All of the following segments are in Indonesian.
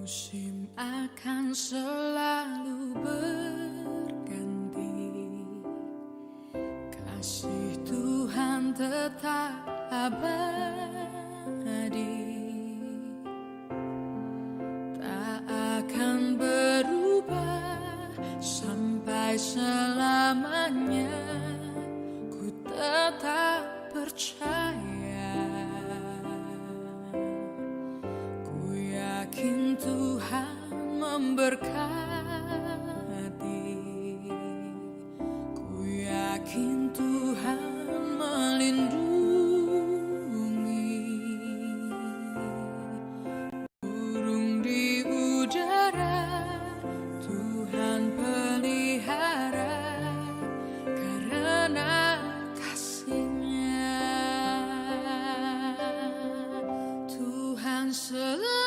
Musim akan selalu berganti, kasih Tuhan tetap abadi, tak akan berubah sampai selamanya. Ku tetap percaya, yakin Tuhan memberkati, ku yakin Tuhan melindungi. Burung di udara Tuhan pelihara karena kasih-Nya. Tuhan selalu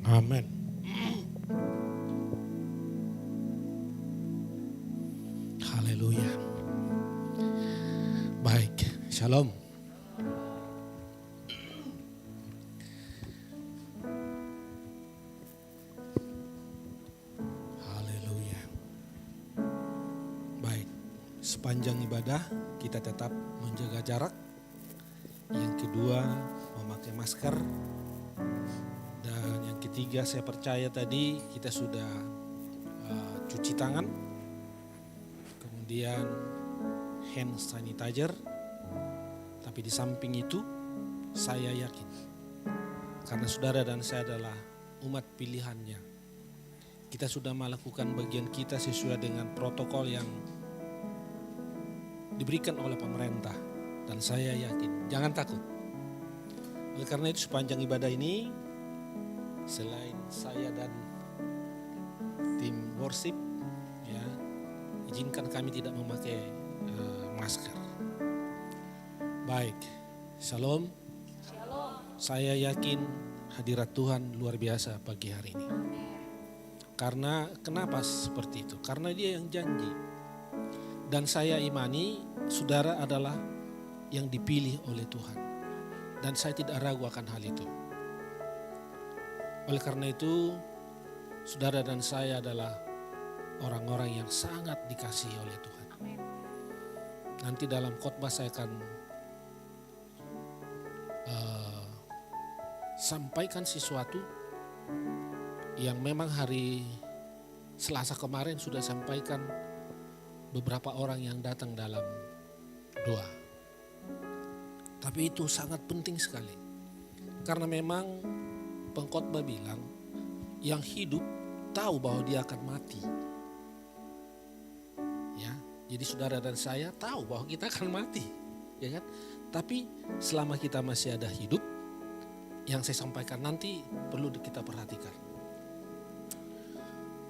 Amin. Haleluya. Baik, shalom. Haleluya. Baik, sepanjang ibadah kita tetap menjaga jarak. Yang kedua, memakai masker. Dan yang ketiga, saya percaya tadi kita sudah cuci tangan, kemudian hand sanitizer. Tapi di samping itu, saya yakin karena saudara dan saya adalah umat pilihannya, kita sudah melakukan bagian kita sesuai dengan protokol yang diberikan oleh pemerintah. Dan saya yakin, jangan takut. Oleh karena itu sepanjang ibadah ini, selain saya dan tim worship, ya, izinkan kami tidak memakai masker. Baik, shalom. Saya yakin hadirat Tuhan luar biasa pagi hari ini. Karena kenapa seperti itu? Karena Dia yang janji. Dan saya imani saudara adalah yang dipilih oleh Tuhan. Dan saya tidak ragu akan hal itu. Oleh karena itu, saudara dan saya adalah orang-orang yang sangat dikasihi oleh Tuhan. Nanti dalam khotbah saya akan sampaikan sesuatu yang memang hari Selasa kemarin sudah sampaikan beberapa orang yang datang dalam doa. Tapi itu sangat penting sekali. Karena memang pengkhotbah bilang yang hidup tahu bahwa dia akan mati. Ya, jadi saudara dan saya tahu bahwa kita akan mati, ya kan? Tapi selama kita masih ada hidup, yang saya sampaikan nanti perlu kita perhatikan.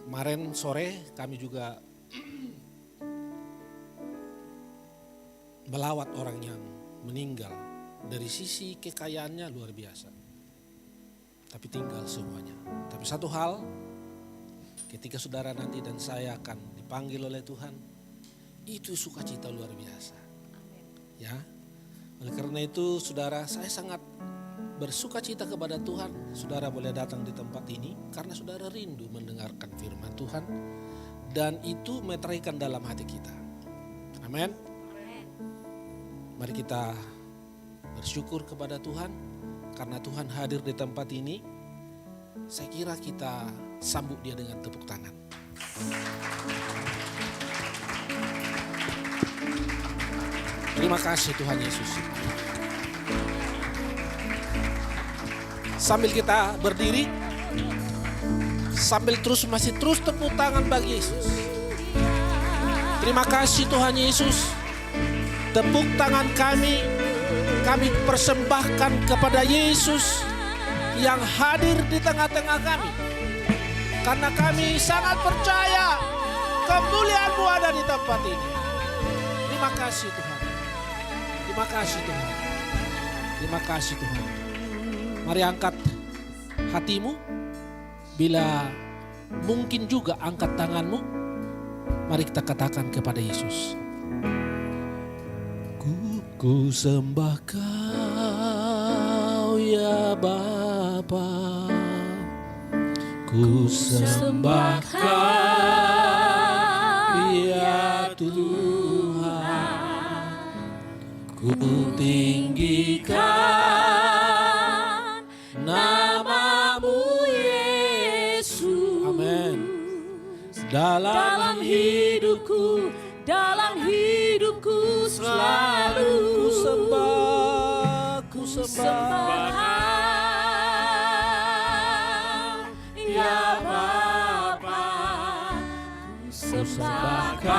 Kemarin sore kami juga melawat orang yang meninggal. Dari sisi kekayaannya luar biasa. Tapi tinggal semuanya. Tapi satu hal, ketika saudara nanti dan saya akan dipanggil oleh Tuhan, itu sukacita luar biasa. Ya. Oleh karena itu saudara, saya sangat bersukacita kepada Tuhan. Saudara boleh datang di tempat ini karena saudara rindu mendengarkan firman Tuhan. Dan itu meteraikan dalam hati kita. Amin. Mari kita bersyukur kepada Tuhan karena Tuhan hadir di tempat ini. Saya kira kita sambut dia dengan tepuk tangan. Terima kasih Tuhan Yesus. Sambil kita berdiri, sambil masih terus tepuk tangan bagi Yesus. Terima kasih Tuhan Yesus. Tepuk tangan kami persembahkan kepada Yesus yang hadir di tengah-tengah kami. Karena kami sangat percaya kemuliaan-Mu ada di tempat ini. Terima kasih Tuhan. Terima kasih Tuhan. Terima kasih Tuhan. Mari angkat hatimu. Bila mungkin juga angkat tanganmu. Mari kita katakan kepada Yesus. Ku sembah Kau ya Bapa, ku sembah Kau ya Tuhan, ku tinggikan nama-Mu Yesus. Amin. Dalam hidupku selalu ku sembah ya Bapa, ku sembah Kau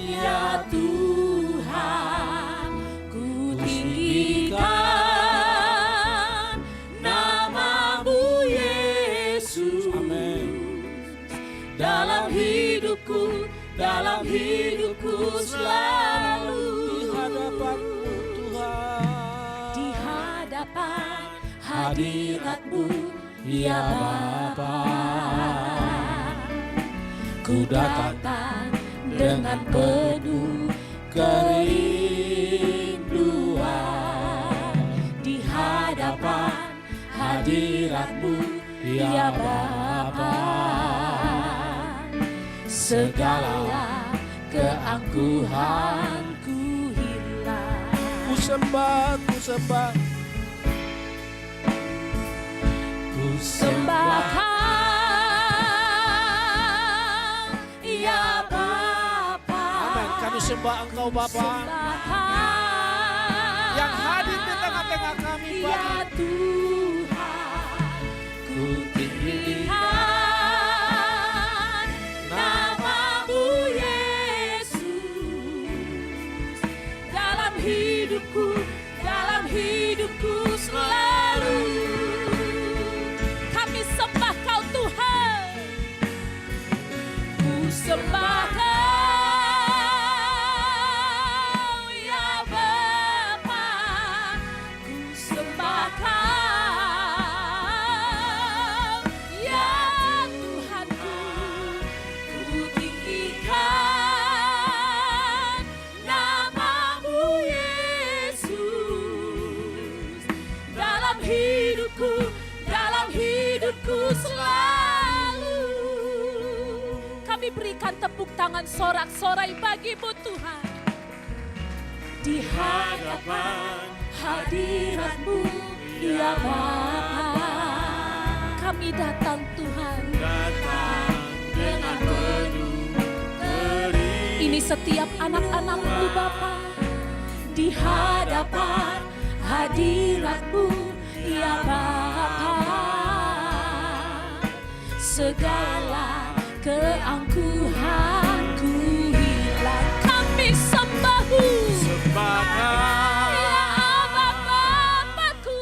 ya Tuhan, ku tinggikan nama-Mu Yesus. Amin. Dalam hidupku selalu di hadapan-Mu Tuhan, di hadapan hadirat-Mu ya Bapa, ku datang dengan penuh kerinduan, di hadapan hadirat-Mu ya Bapa. Segala keangkuhanku hilang. Ku sembah Kau ya Bapa. Amin. Kami sembah Engkau Bapa yang hadir di tengah-tengah kami Bapa. Ya Tuhan, ku tinggikan hidupku selalu. Kami sembah Kau Tuhan, ku sembah Kau ya Bapa, ku sembah Kau ya Tuhanku, ku tinggikan nama-Mu Yesus. Dalam hidupku selalu. Kami berikan tepuk tangan sorak-sorai bagi-Mu Tuhan. Di hadapan hadirat-Mu ya Bapa, kami datang Tuhan, dengan penuh kerinduan. Ini setiap anak-anak-Mu Bapa, di hadapan hadirat-Mu ya Bapa, segala keangkuhanku hilang. Kami sembah-Mu, ya Aba Bapa-Ku,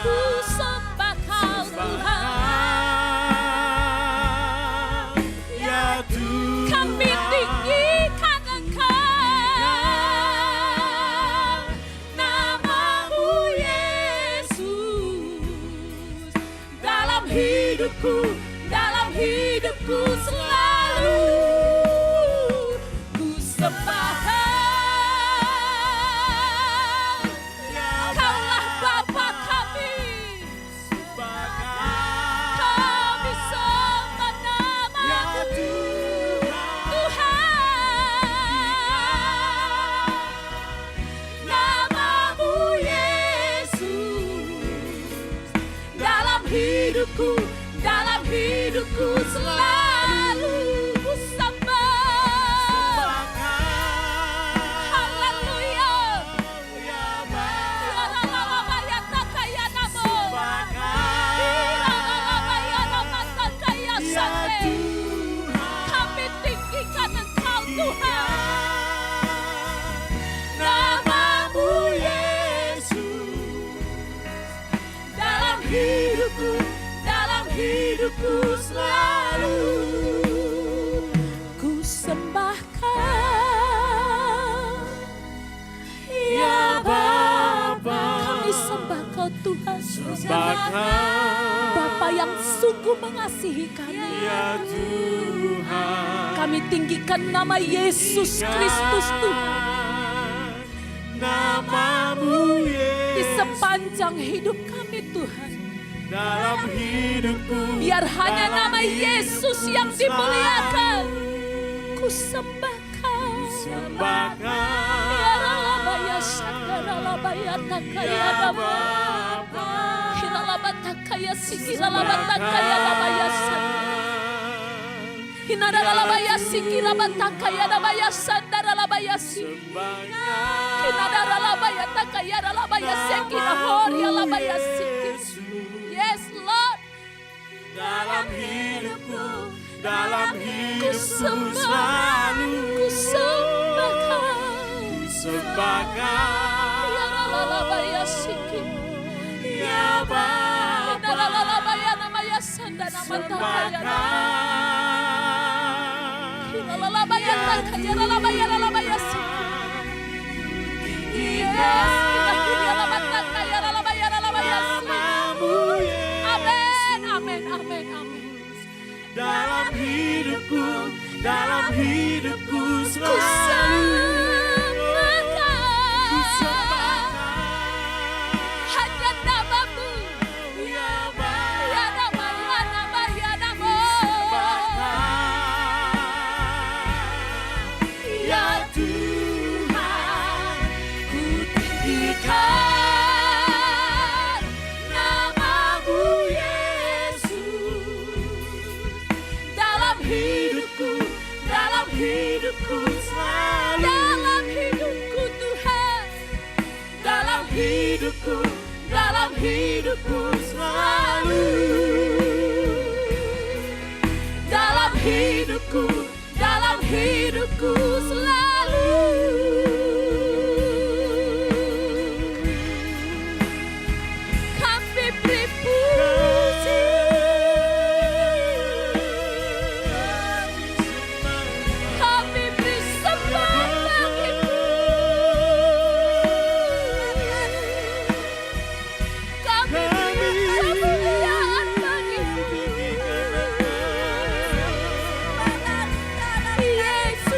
ku sembah Kau Tuhan, ya Tuhan. hidupku, dalam hidupku selalu ku sembahkan. Kaulah Bapa kami, kami sembah nama-Mu Tuhan, nama-Mu Yesus. Dalam hidupku selalu ku sembah. Haleluya. Kami tinggikan Engkau Tuhan, nama-Mu Yesus. Dalam hidupku selalu ku sembahkan. Ya Bapa, kami sembah Kau Tuhan, Bapa yang sungguh mengasihi kami. Ya Tuhan, Kami tinggikan nama Yesus Kristus Tuhan nama-Mu di Yesus. sepanjang hidup kami Tuhan. Dalam hidupku, Biar hanya nama Yesus yang dimuliakan. Ku sembahkan. sembahkan. Ya Ralabaya Sakaralabaya Takaya Dama. Hiralabatakaya Sikiralabatakaya Dabaya Sandara. Hinaralabaya Sikirabatakaya Dabaya Sandaralabaya Siki. Hinadaralabaya Takaya Ralabaya Sekirahoria Labaya Siki. Yes Lord. Dalam hidupku, dalam Ku hidupku sembah, selalu ku sembahkan. sembahkan. Ya Ralabaya Siki. Ya Bapa, Hinadaralabaya Namaya Sandanamantakaya Dama. Hilalalabaya Takaya Ralabaya Ralabaya Siki. Yes, kita punya Labatakaya Ralabaya Ralabaya Siki. nama-Mu Yesus. Amin, amin, amin, amin. Dalam hidupku Ku selalu sembahkan hanya nama-Mu. Ya Ya nama, ya nama, ya nama. Ya Tuhan, Ku tinggikan nama-Mu Yesus. Dalam hidupku selalu dalam hidupku Tuhan. Dalam hidupku selalu. Dalam hidupku selalu. Kami beri puji. Kami beri sembah bagi-Mu. Kami beri kemuliaan bagi-Mu. Yesus.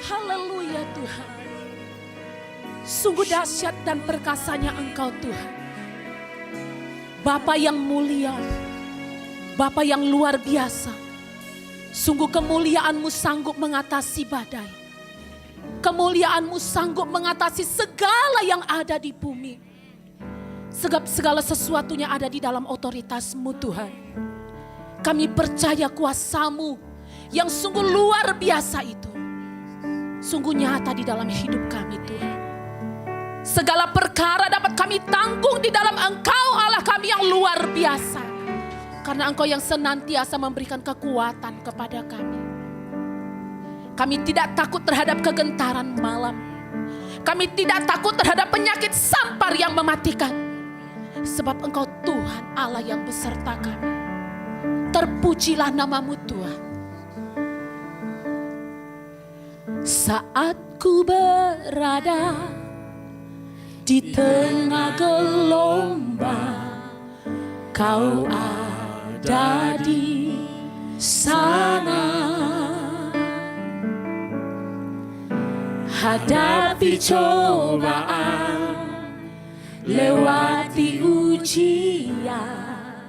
Haleluya Tuhan. Sungguh dahsyat dan perkasanya Engkau Tuhan. Bapa yang mulia, Bapa yang luar biasa. Sungguh kemuliaan-Mu sanggup mengatasi badai. Kemuliaan-Mu sanggup mengatasi segala yang ada di bumi. Segala sesuatunya ada di dalam otoritas-Mu Tuhan. Kami percaya kuasa-Mu yang sungguh luar biasa itu sungguh nyata di dalam hidup kami Tuhan. Segala perkara dapat kami tanggung di dalam Engkau Allah kami yang luar biasa. Karena Engkau yang senantiasa memberikan kekuatan kepada kami. Kami tidak takut terhadap kegentaran malam. Kami tidak takut terhadap penyakit sampar yang mematikan. Sebab Engkau Tuhan Allah yang beserta kami. Terpujilah nama-Mu Tuhan. Saat ku berada di tengah gelombang, Kau ada di sana. Hadapi cobaan, lewati ujian,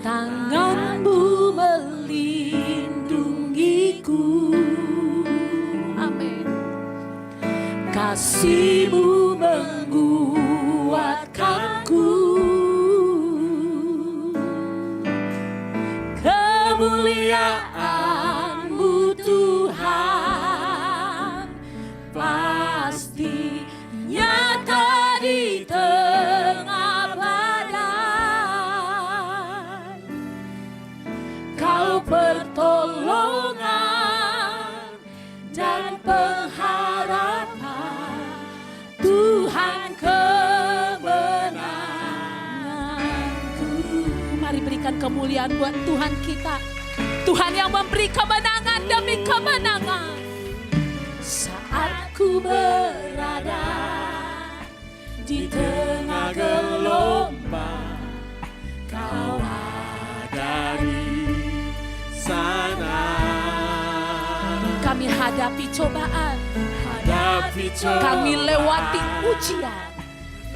tangan-Mu melindungiku. Amin. Kasih-Mu menguatkanku. Kemuliaan-Mu Tuhan pasti nyata di tengah badai. Kau pertolongan dan pengharapan, Tuhan kemenanganku. Mari berikan kemuliaan buat Tuhan kita. Tuhan yang memberi kemenangan demi kemenangan. Saat ku berada di tengah gelombang, Kau ada di sana. Kami hadapi cobaan, Hadapi cobaan, kami lewati ujian,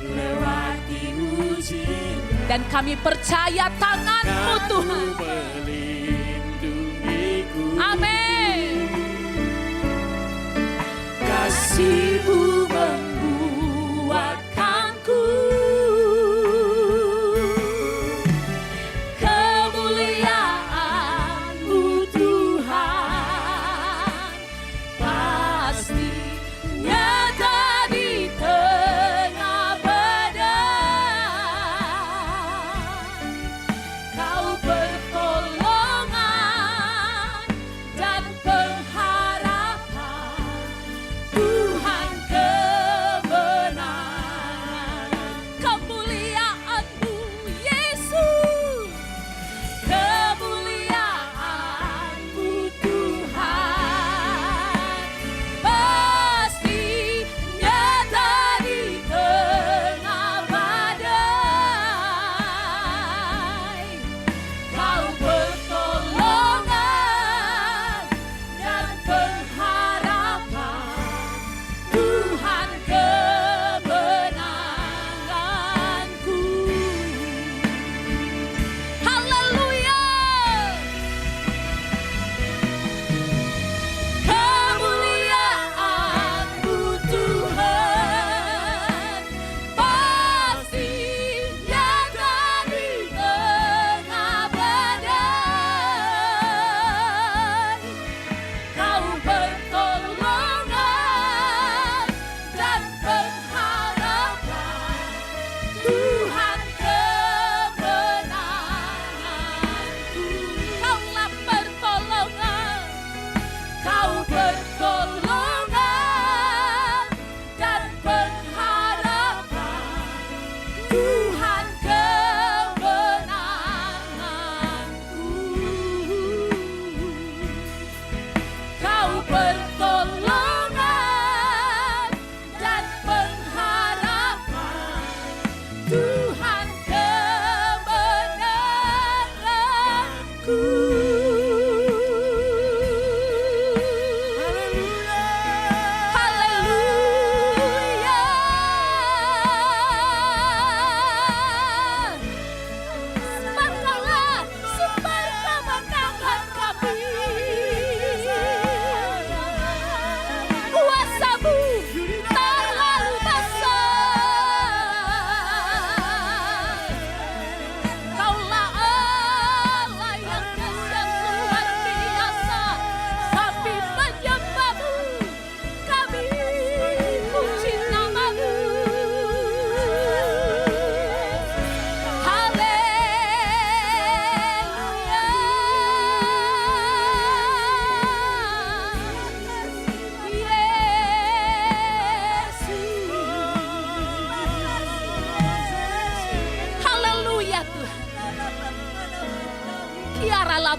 lewati ujian, dan kami percaya tangan-Mu Tuhan. melindungiku. Amin. Kasih-Mu menguatkanku. Kemuliaan-Mu Tuhan pasti nyata di tengah badai. Kau pertolongan dan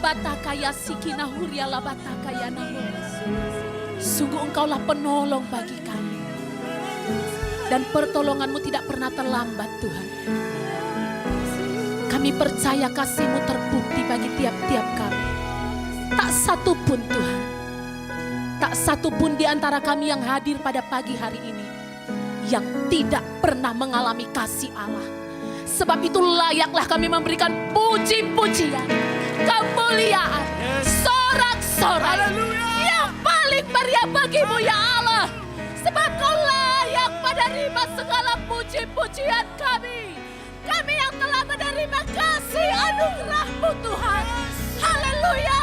Labatakaya sikina huria labatakaya namo. Sungguh Engkaulah penolong bagi kami. Dan pertolongan-Mu tidak pernah terlambat Tuhan. Kami percaya kasih-Mu terbukti bagi tiap-tiap kami. Tak satu pun Tuhan. Tak satu pun di antara kami yang hadir pada pagi hari ini yang tidak pernah mengalami kasih Allah. Sebab itu layaklah kami memberikan puji-pujian, kemuliaan, sorak-sorai yang paling meriah bagi-Mu ya Allah. Sebab Kau layak menerima segala puji-pujian kami. Kami yang telah menerima kasih anugerah-Mu Tuhan. Haleluya.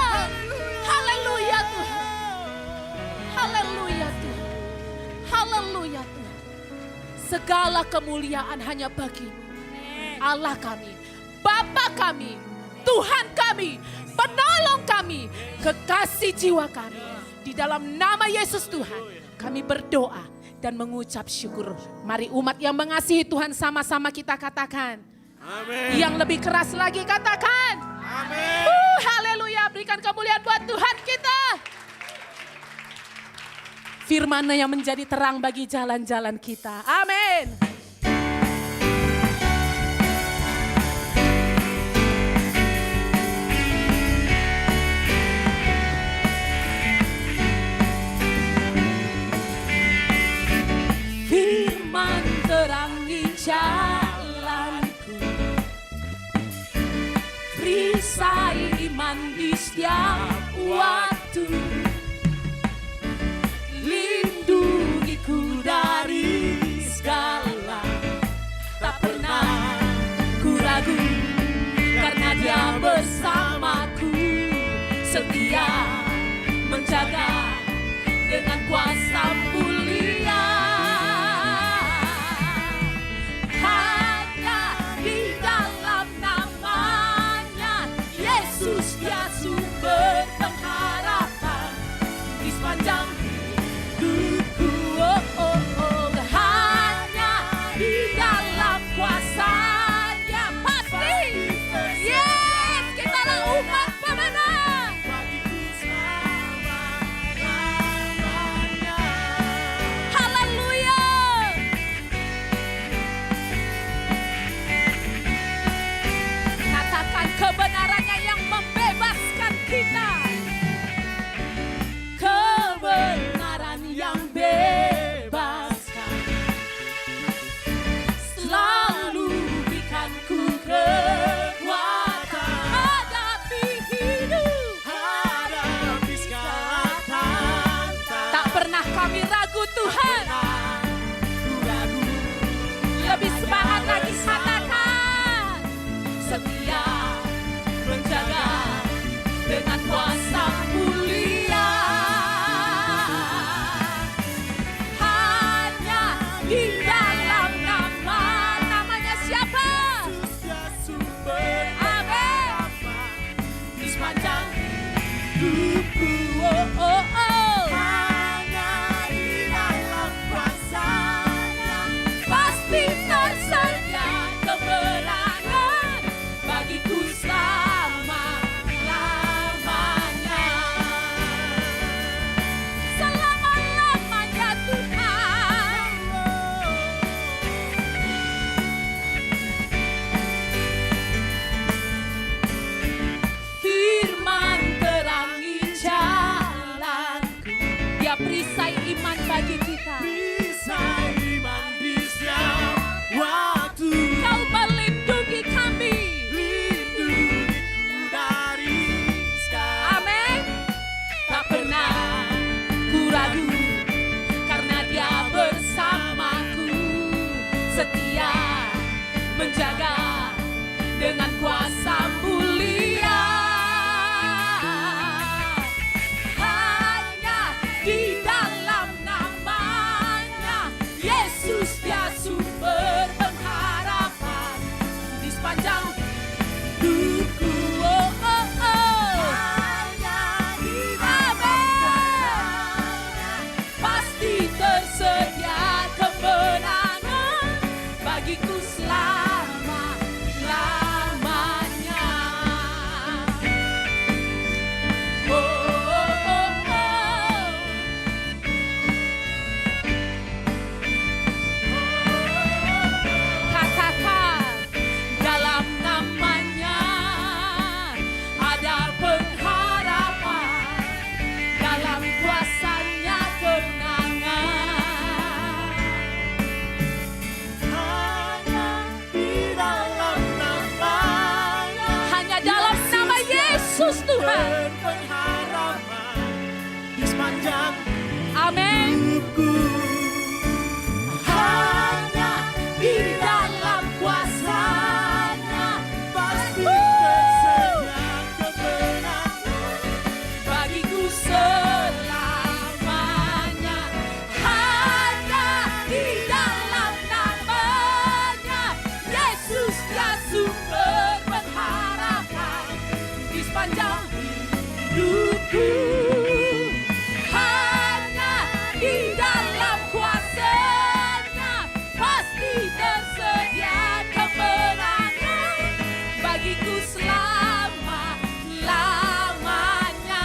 Haleluya Tuhan. Haleluya Tuhan. Haleluya Tuhan. Segala kemuliaan hanya bagi-Mu. Allah kami, Bapa kami, Tuhan kami, penolong kami, kekasih jiwa kami. Di dalam nama Yesus Tuhan, kami berdoa dan mengucap syukur. Mari umat yang mengasihi Tuhan sama-sama kita katakan. Amin. Yang lebih keras lagi katakan. Amin. Haleluya, berikan kemuliaan buat Tuhan kita. Firman-Nya yang menjadi terang bagi jalan-jalan kita. Amin. Firman terangi jalanku, perisai iman di setiap waktu, lindungiku dari segala, tak pernah ku ragu karena Dia bersamaku, setia menjaga dengan kuasa mulia. Dia sumber pengharapan di sepanjang hidupku. Hanya di dalam kuasa-Nya pasti. Yes, kitalah umat pemenang. Haleluya. Katakan kebenarannya yang membebaskan kita. Kebenaran yang bebaskan selalu berikan ku kekuatan hadapi hidup, Hadapi segala tantangan. tak pernah kami ragu Tuhan. Lebih semangat lagi katakan, setia menjaga dengan kuasa mulia. Hanya di dalam namanya siapa? Dia sumber Amin. Di sepanjang hidupku. hanya di dalam kuasa-Nya. Pasti tersedia kemenangan bagiku selama-lamanya. dalam kuasa-Nya pasti tersedia kemenangan bagiku selama-lamanya.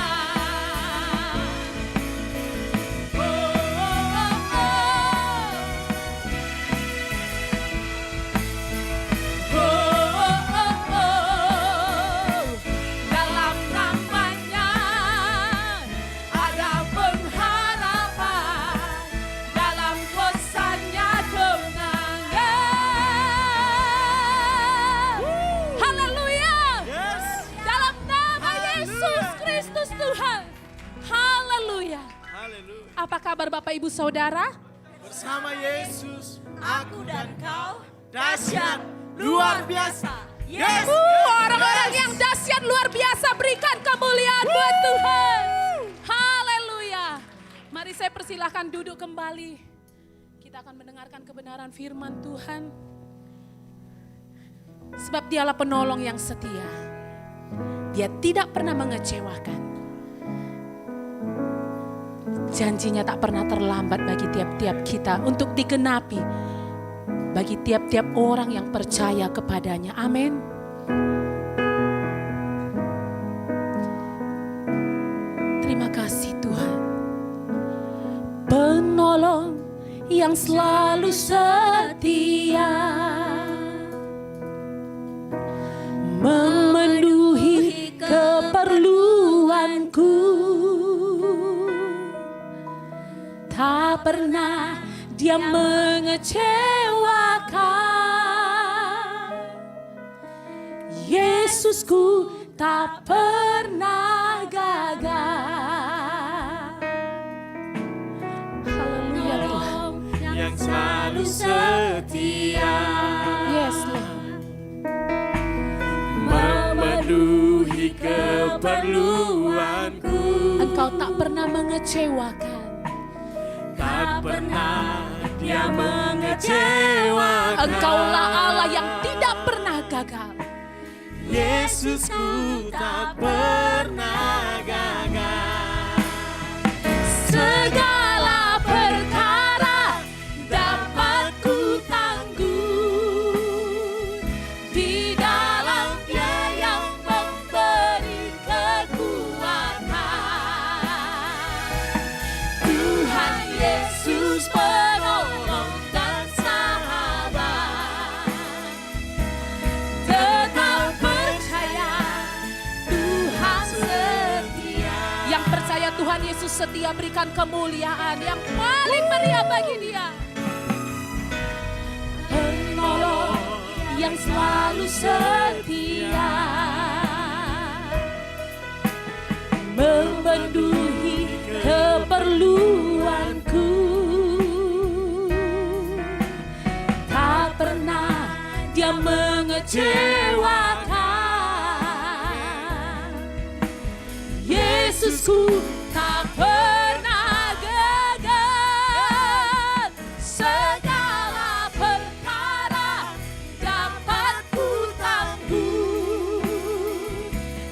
Oh, oh, oh, oh. Dalam namanya ada pengharapan, dalam kuasa-Nya kemenangan. Haleluya. Yes. Dalam nama Haleluya. Yesus Kristus Tuhan. Haleluya. Haleluya. Apa kabar Bapak Ibu Saudara? Bersama Yesus, aku dan kau dahsyat, luar biasa. Yes. Orang-orang yang dahsyat luar biasa, berikan kemuliaan buat Tuhan. Haleluya. Mari saya persilahkan duduk kembali. Kita akan mendengarkan kebenaran firman Tuhan. Sebab Dialah penolong yang setia. Dia tidak pernah mengecewakan. Janjinya tak pernah terlambat bagi tiap-tiap kita untuk digenapi. Bagi tiap-tiap orang yang percaya kepadanya. Amin. Terima kasih Tuhan. Penolong yang selalu setia, memenuhi keperluanku. Tak pernah Dia mengecewakan. Yesusku tak pernah gagal. Haleluya Tuhan. Yang selalu setia, Yes Lord. memenuhi keperluanku. Engkau tak pernah mengecewakan. Tak pernah Dia mengecewakan. Engkaulah Allah yang tidak pernah gagal. Yesusku tak pernah gagal. Segala perkara dapat ku tanggung di dalam Dia yang memberi kekuatan. Tuhan Yesus penolong dan sahabat. Tetap percaya Tuhan setia. Yang percaya Tuhan Yesus setia, berikan kemuliaan yang paling meriah bagi Dia. Penolong yang selalu setia, memenuhi keperluanku. Tak pernah Dia mengecewakan. Yesusku tak pernah gagal. Segala perkara dapat ku tanggung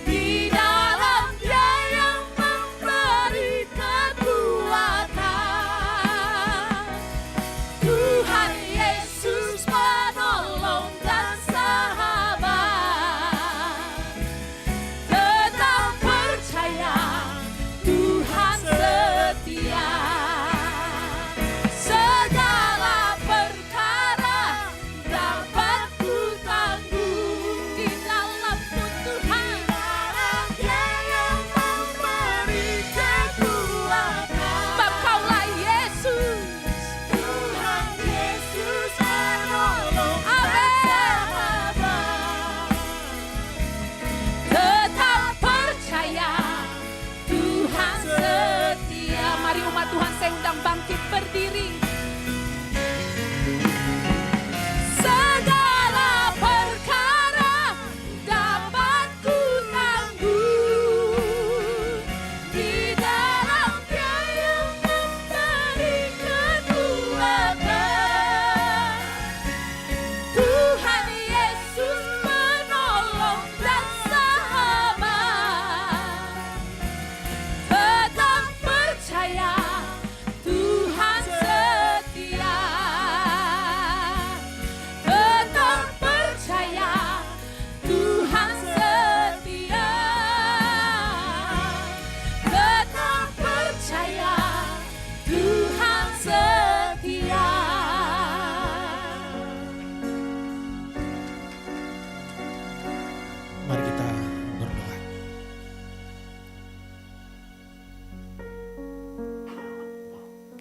di dalam Dia yang memberi kekuatan. Tuhan Yesus penolong dan sahabat. Tetap percaya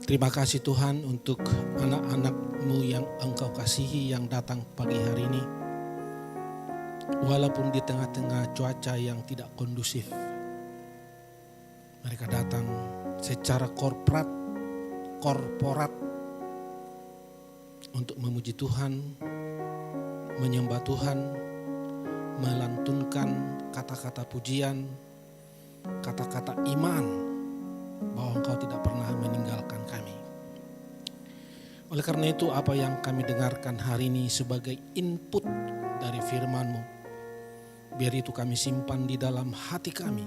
Terima kasih Tuhan untuk anak-anak-Mu yang Engkau kasihi yang datang pagi hari ini. Walaupun di tengah-tengah cuaca yang tidak kondusif, mereka datang secara korporat untuk memuji Tuhan, menyembah Tuhan, melantunkan kata-kata pujian, kata-kata iman bahwa Engkau tidak pernah meninggalkan kami. Oleh karena itu, apa yang kami dengarkan hari ini sebagai input dari firman-Mu, biar itu kami simpan di dalam hati kami,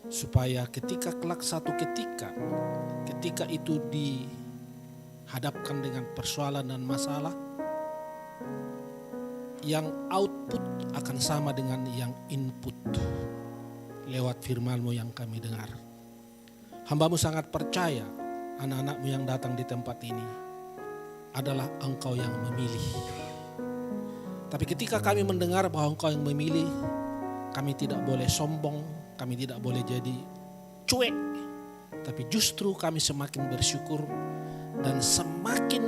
supaya ketika kelak satu ketika itu dihadapkan dengan persoalan dan masalah, yang output akan sama dengan yang input lewat firman-Mu yang kami dengar. Hamba-Mu sangat percaya anak-anak-Mu yang datang di tempat ini adalah Engkau yang memilih. Tapi ketika kami mendengar bahwa Engkau yang memilih, kami tidak boleh sombong, kami tidak boleh jadi cuek. Tapi justru kami semakin bersyukur dan semakin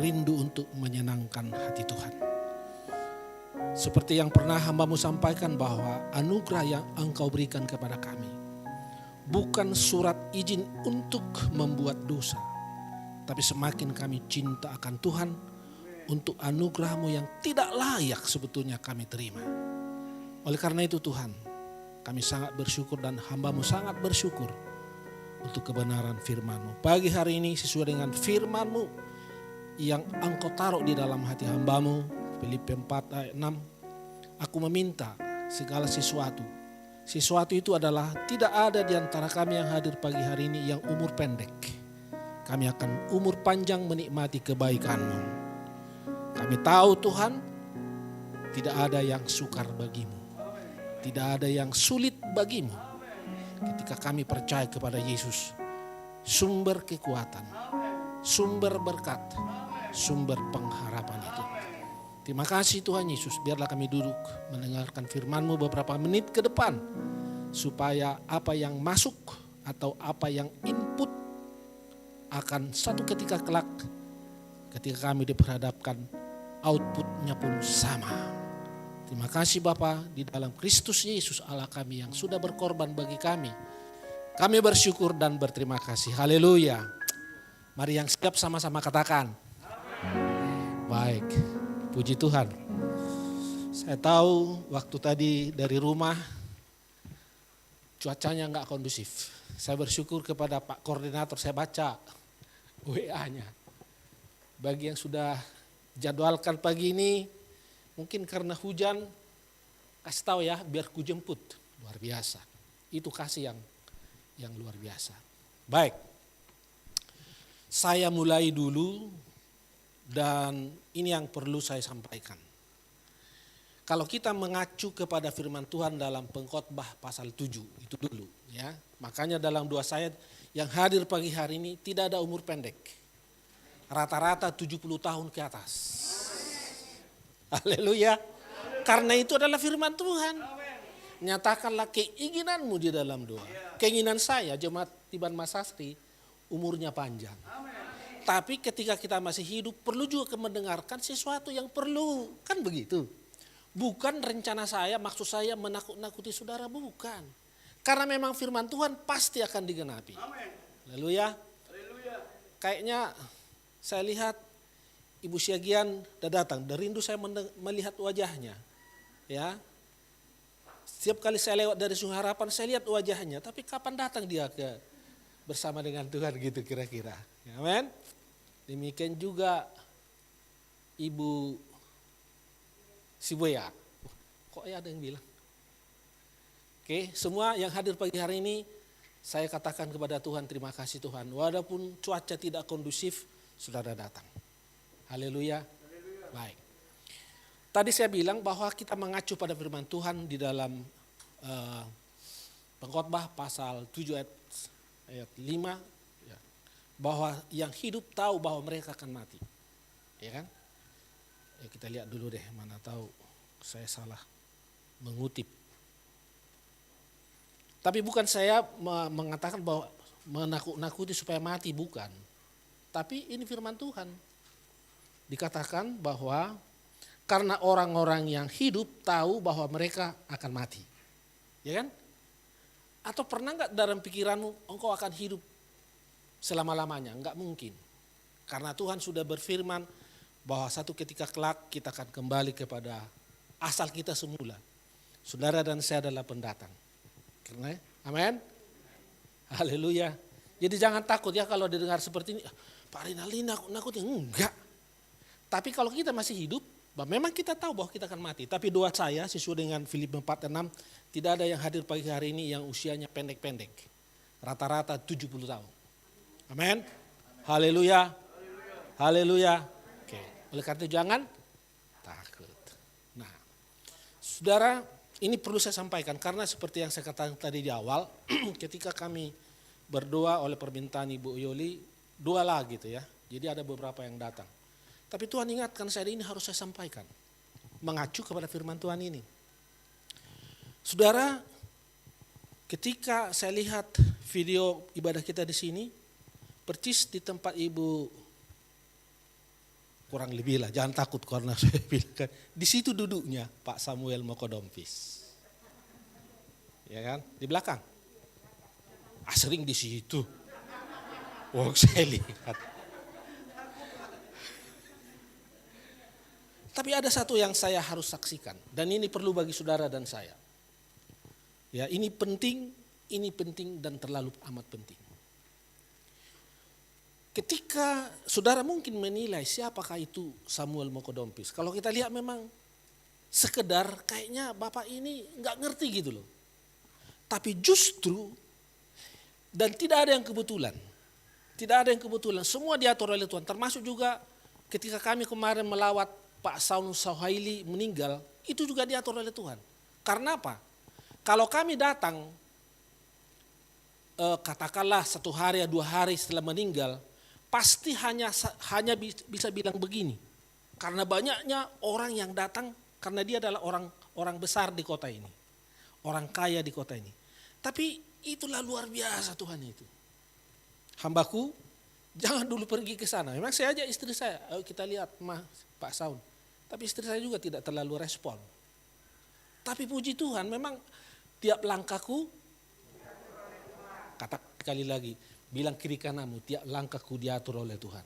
rindu untuk menyenangkan hati Tuhan. Seperti yang pernah hamba-Mu sampaikan bahwa anugerah yang Engkau berikan kepada kami bukan surat izin untuk membuat dosa, tapi semakin kami cinta akan Tuhan, untuk anugerah-Mu yang tidak layak sebetulnya kami terima. Oleh karena itu Tuhan, kami sangat bersyukur dan hamba-Mu sangat bersyukur untuk kebenaran firman-Mu. Pagi hari ini sesuai dengan firman-Mu yang Engkau taruh di dalam hati hamba-Mu, Filipi 4 ayat 6, aku meminta segala sesuatu. Sesuatu itu adalah tidak ada di antara kami yang hadir pagi hari ini yang umur pendek. Kami akan umur panjang menikmati kebaikan-Mu. Kami tahu Tuhan, tidak ada yang sukar bagimu. Tidak ada yang sulit bagimu. Ketika kami percaya kepada Yesus, sumber kekuatan, sumber berkat, sumber pengharapan itu. Terima kasih Tuhan Yesus, biarlah kami duduk mendengarkan firman-Mu beberapa menit ke depan, supaya apa yang masuk atau apa yang input akan satu ketika kelak, ketika kami diperhadapkan, outputnya pun sama. Terima kasih Bapa, di dalam Kristus Yesus Allah kami yang sudah berkorban bagi kami. Kami bersyukur dan berterima kasih. Haleluya. Mari yang siap sama-sama katakan. Baik, puji Tuhan. Saya tahu waktu tadi dari rumah cuacanya nggak kondusif. Saya bersyukur kepada Pak Koordinator, saya baca WA-nya. Bagi yang sudah jadwalkan pagi ini, mungkin karena hujan, kasih tahu ya, biar ku jemput. Luar biasa. Itu kasih yang luar biasa. Baik, saya mulai dulu dan ini yang perlu saya sampaikan. Kalau kita mengacu kepada firman Tuhan dalam Pengkhotbah pasal 7, itu dulu ya. Makanya dalam 2 ayat yang hadir pagi hari ini tidak ada umur pendek. Rata-rata 70 tahun ke atas. Haleluya. Karena itu adalah firman Tuhan. Nyatakanlah keinginanmu di dalam doa. Keinginan saya jemaat Tiban Masastri umurnya panjang. Tapi ketika kita masih hidup perlu juga mendengarkan sesuatu yang perlu. Kan begitu. Bukan rencana saya, maksud saya menakut-nakuti saudara, bukan. Karena memang firman Tuhan pasti akan digenapi. Haleluya. Kayaknya saya lihat Ibu Syagian sudah datang, dan rindu saya melihat wajahnya. Ya, setiap kali saya lewat dari Sungai Harapan saya lihat wajahnya, tapi kapan datang dia bersama dengan Tuhan gitu kira-kira. Amin. Demikian juga Ibu Siboya. Kok ya ada yang bilang? Oke, semua yang hadir pagi hari ini saya katakan kepada Tuhan, terima kasih Tuhan. Walaupun cuaca tidak kondusif, saudara datang. Haleluya. Baik. Tadi saya bilang bahwa kita mengacu pada firman Tuhan di dalam Pengkhotbah pasal 7 ayat 5. Ya, bahwa yang hidup tahu bahwa mereka akan mati. Ya kan? Ya, kita lihat dulu deh, mana tahu saya salah mengutip. Tapi bukan saya mengatakan bahwa menakut-nakuti supaya mati, bukan. Tapi ini firman Tuhan. Dikatakan bahwa karena orang-orang yang hidup tahu bahwa mereka akan mati. Ya kan? Atau pernah enggak dalam pikiranmu engkau akan hidup selama-lamanya? Enggak mungkin. Karena Tuhan sudah berfirman bahwa satu ketika kelak kita akan kembali kepada asal kita semula. Saudara dan saya adalah pendatang. Karena, amin. Haleluya. Jadi jangan takut ya kalau didengar seperti ini. Pak Rinaldi nakutnya, enggak. Tapi kalau kita masih hidup, memang kita tahu bahwa kita akan mati. Tapi doa saya sesuai dengan Filipi 4:6, tidak ada yang hadir pagi hari ini yang usianya pendek-pendek. Rata-rata 70 tahun. Amin. Haleluya. Haleluya. Oke. Oleh karena itu jangan takut. Nah, saudara, ini perlu saya sampaikan karena seperti yang saya katakan tadi di awal, ketika kami berdoa oleh permintaan Ibu Yoli, doalah gitu ya. Jadi ada beberapa yang datang. Tapi Tuhan ingatkan saya ini harus saya sampaikan. Mengacu kepada firman Tuhan ini. Saudara, ketika saya lihat video ibadah kita di sini, percis di tempat Ibu, kurang lebih lah, jangan takut karena saya bilang, di situ duduknya Pak Samuel Mokodompis. Ya kan? Di belakang. Sering di situ. Oh, saya lihat. Tapi ada satu yang saya harus saksikan dan ini perlu bagi saudara dan saya. Ya, ini penting dan terlalu amat penting. Ketika saudara mungkin menilai siapakah itu Samuel Mokodompis. Kalau kita lihat memang sekedar kayaknya Bapak ini nggak ngerti gitu loh. Tapi justru dan tidak ada yang kebetulan. Tidak ada yang kebetulan, semua diatur oleh Tuhan. Termasuk juga ketika kami kemarin melawat Pak Saunus Sauhaili meninggal, itu juga diatur oleh Tuhan. Karena apa? Kalau kami datang, katakanlah 1 hari atau 2 hari setelah meninggal, pasti hanya bisa bilang begini. Karena banyaknya orang yang datang, karena dia adalah orang besar di kota ini. Orang kaya di kota ini. Tapi itulah luar biasa Tuhan itu. Hambaku, jangan dulu pergi ke sana. Memang saya ajak istri saya, ayo kita lihat Pak Saun. Tapi istri saya juga tidak terlalu respon. Tapi puji Tuhan, memang tiap langkahku, kata sekali lagi, bilang kiri kananmu, tiap langkahku diatur oleh Tuhan.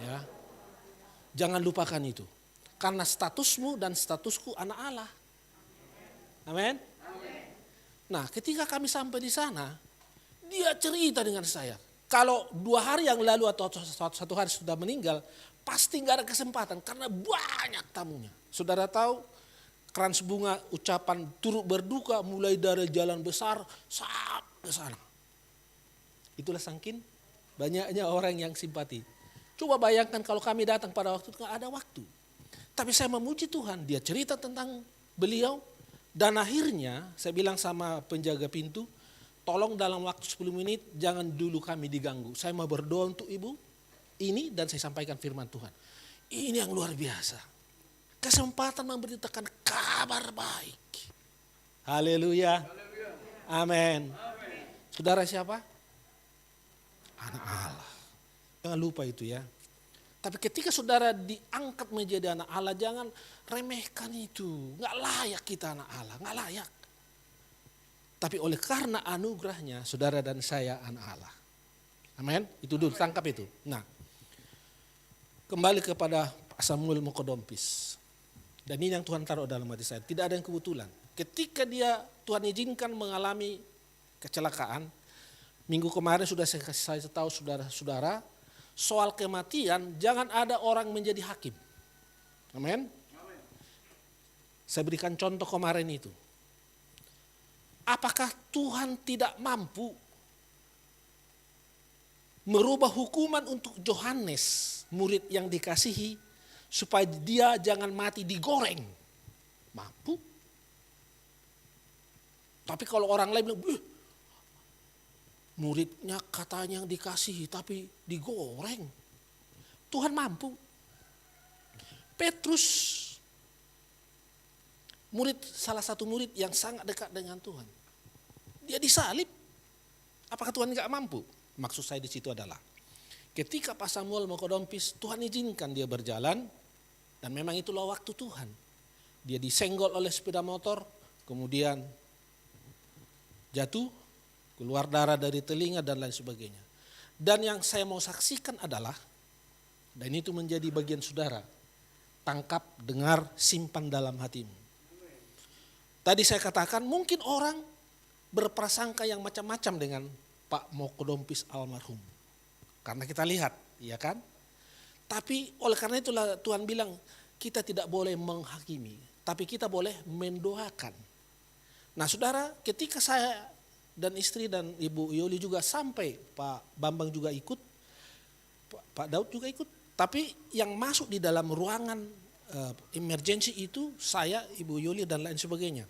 Ya, jangan lupakan itu. Karena statusmu dan statusku anak Allah. Amin. Nah, ketika kami sampai di sana, dia cerita dengan saya. Kalau 2 hari yang lalu atau 1 hari sudah meninggal, pasti nggak ada kesempatan karena banyak tamunya. Saudara tahu, krans bunga ucapan turut berduka mulai dari jalan besar sampai ke sana. Itulah saking banyaknya orang yang simpati. Coba bayangkan kalau kami datang pada waktu itu nggak ada waktu. Tapi saya memuji Tuhan, dia cerita tentang beliau dan akhirnya saya bilang sama penjaga pintu, tolong dalam waktu 10 menit jangan dulu kami diganggu. Saya mau berdoa untuk ibu ini dan saya sampaikan firman Tuhan. Ini yang luar biasa. Kesempatan memberitakan kabar baik. Haleluya. Amin. Saudara siapa? Anak Allah. Jangan lupa itu ya. Tapi ketika saudara diangkat menjadi anak Allah, jangan remehkan itu. Nggak layak kita anak Allah, nggak layak. Tapi oleh karena anugerahnya, saudara dan saya anak Allah. Amin. Itu dulu, tangkap itu. Nah, kembali kepada Pak Samuel Mokodompis. Dan ini yang Tuhan taruh dalam hati saya. Tidak ada yang kebetulan. Ketika Tuhan izinkan mengalami kecelakaan, minggu kemarin sudah saya tahu saudara-saudara, soal kematian jangan ada orang menjadi hakim. Amin. Saya berikan contoh kemarin itu. Apakah Tuhan tidak mampu merubah hukuman untuk Yohanes, murid yang dikasihi, supaya dia jangan mati digoreng? Mampu. Tapi kalau orang lain bilang, muridnya katanya yang dikasihi tapi digoreng. Tuhan mampu. Petrus, salah satu murid yang sangat dekat dengan Tuhan. Dia disalib. Apakah Tuhan nggak mampu? Maksud saya di situ adalah ketika Pak Samuel mau ke Dompis, Tuhan izinkan dia berjalan dan memang itulah waktu Tuhan. Dia disenggol oleh sepeda motor, kemudian jatuh, keluar darah dari telinga dan lain sebagainya. Dan yang saya mau saksikan adalah, dan itu menjadi bagian saudara, tangkap, dengar, simpan dalam hatimu. Tadi saya katakan mungkin orang berprasangka yang macam-macam dengan Pak Moko Dompis almarhum. Karena kita lihat, ya kan? Tapi oleh karena itulah Tuhan bilang kita tidak boleh menghakimi, tapi kita boleh mendoakan. Nah saudara, ketika saya dan istri dan Ibu Yoli juga sampai, Pak Bambang juga ikut, Pak Daud juga ikut. Tapi yang masuk di dalam ruangan emergency itu saya, Ibu Yoli dan lain sebagainya.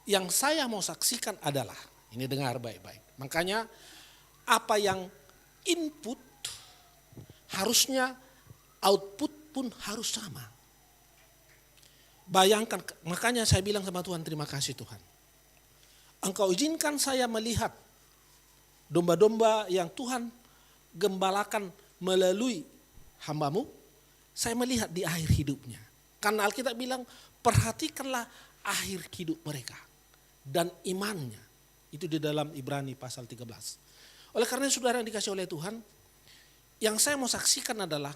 Yang saya mau saksikan adalah, ini dengar baik-baik. Makanya apa yang input harusnya output pun harus sama. Bayangkan, makanya saya bilang sama Tuhan, terima kasih Tuhan. Engkau izinkan saya melihat domba-domba yang Tuhan gembalakan melalui hambamu, saya melihat di akhir hidupnya. Karena Alkitab bilang, perhatikanlah akhir hidup mereka dan imannya. Itu di dalam Ibrani pasal 13. Oleh karena saudara yang dikasih oleh Tuhan, yang saya mau saksikan adalah,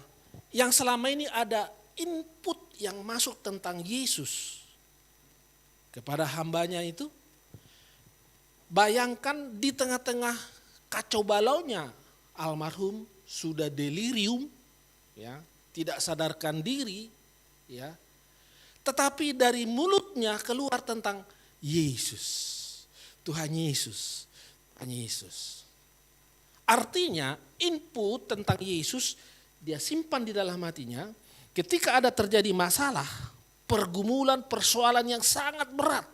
yang selama ini ada input yang masuk tentang Yesus kepada hambanya itu, bayangkan di tengah-tengah kacau balaunya almarhum sudah delirium, ya, tidak sadarkan diri, ya. Tetapi dari mulutnya keluar tentang Yesus, Tuhan Yesus, Tuhan Yesus. Artinya input tentang Yesus dia simpan di dalam hatinya. Ketika ada terjadi masalah, pergumulan, persoalan yang sangat berat,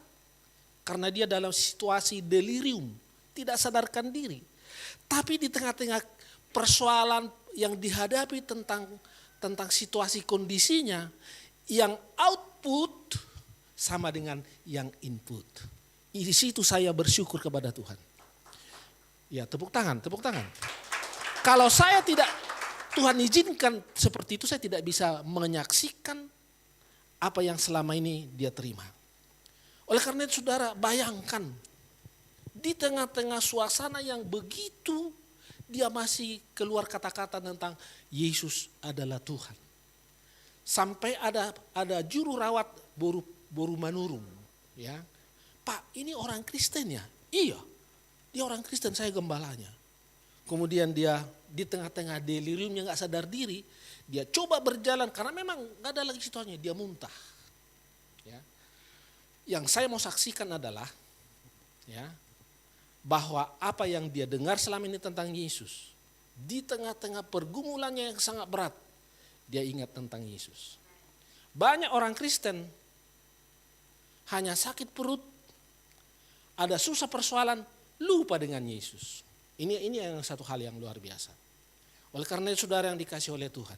karena dia dalam situasi delirium, tidak sadarkan diri. Tapi di tengah-tengah persoalan yang dihadapi tentang situasi kondisinya, yang output sama dengan yang input. Di situ saya bersyukur kepada Tuhan. Ya, tepuk tangan, tepuk tangan. Kalau saya tidak, Tuhan izinkan seperti itu, saya tidak bisa menyaksikan apa yang selama ini dia terima. Oleh karena itu saudara, bayangkan di tengah-tengah suasana yang begitu, dia masih keluar kata-kata tentang Yesus adalah Tuhan. Sampai ada juru rawat boru manurung, ya. Pak, ini orang Kristen ya? Iya, dia orang Kristen, saya gembalanya. Kemudian dia di tengah-tengah deliriumnya gak sadar diri, dia coba berjalan karena memang gak ada lagi situasinya, dia muntah. Ya. Yang saya mau saksikan adalah, ya, bahwa apa yang dia dengar selama ini tentang Yesus, di tengah-tengah pergumulannya yang sangat berat, dia ingat tentang Yesus. Banyak orang Kristen hanya sakit perut, ada susah persoalan, lupa dengan Yesus. Ini yang satu hal yang luar biasa. Oleh karena itu saudara yang dikasih oleh Tuhan,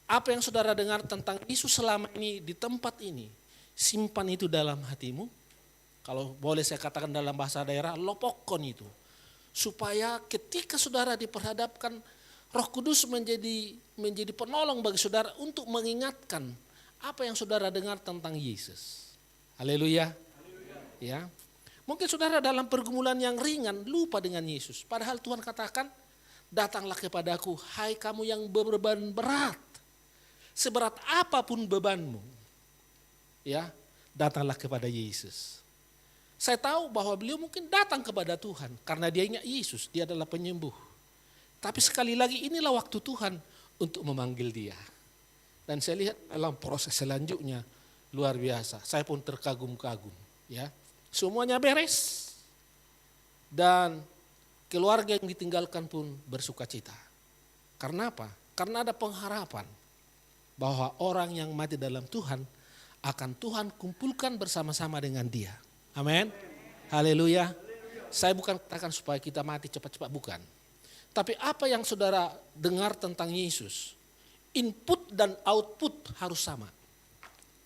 apa yang saudara dengar tentang Yesus selama ini di tempat ini, simpan itu dalam hatimu. Kalau boleh saya katakan dalam bahasa daerah, lopokkan itu. Supaya ketika saudara diperhadapkan, Roh Kudus menjadi penolong bagi saudara untuk mengingatkan apa yang saudara dengar tentang Yesus. Haleluya. Ya. Mungkin saudara dalam pergumulan yang ringan lupa dengan Yesus. Padahal Tuhan katakan, datanglah kepadaku, hai kamu yang berbeban berat. Seberat apapun bebanmu, ya, datanglah kepada Yesus. Saya tahu bahwa beliau mungkin datang kepada Tuhan karena dia ingat Yesus, dia adalah penyembuh. Tapi sekali lagi inilah waktu Tuhan untuk memanggil dia. Dan saya lihat dalam proses selanjutnya luar biasa. Saya pun terkagum-kagum, ya. Semuanya beres. Dan keluarga yang ditinggalkan pun bersuka cita. Karena apa? Karena ada pengharapan bahwa orang yang mati dalam Tuhan akan Tuhan kumpulkan bersama-sama dengan dia. Amin. Haleluya. Saya bukan katakan supaya kita mati cepat-cepat, bukan. Tapi apa yang saudara dengar tentang Yesus, input dan output harus sama.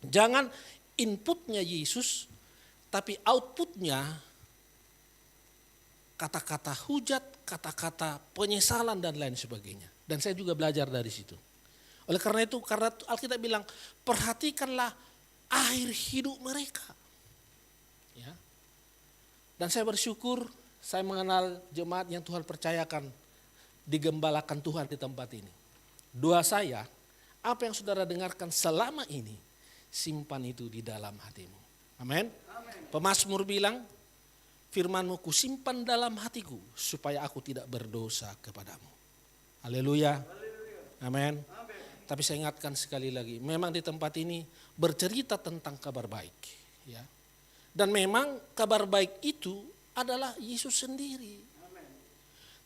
Jangan inputnya Yesus, tapi outputnya kata-kata hujat, kata-kata penyesalan dan lain sebagainya. Dan saya juga belajar dari situ. Oleh karena itu, karena Alkitab bilang, perhatikanlah akhir hidup mereka. Ya. Dan saya bersyukur saya mengenal jemaat yang Tuhan percayakan digembalakan Tuhan di tempat ini. Doa saya, apa yang saudara dengarkan selama ini, simpan itu di dalam hatimu. Amin. Pemazmur bilang, firman-Mu kusimpan dalam hatiku supaya aku tidak berdosa kepadamu. Haleluya. Amin. Tapi saya ingatkan sekali lagi, memang di tempat ini bercerita tentang kabar baik. Ya. Dan memang kabar baik itu adalah Yesus sendiri.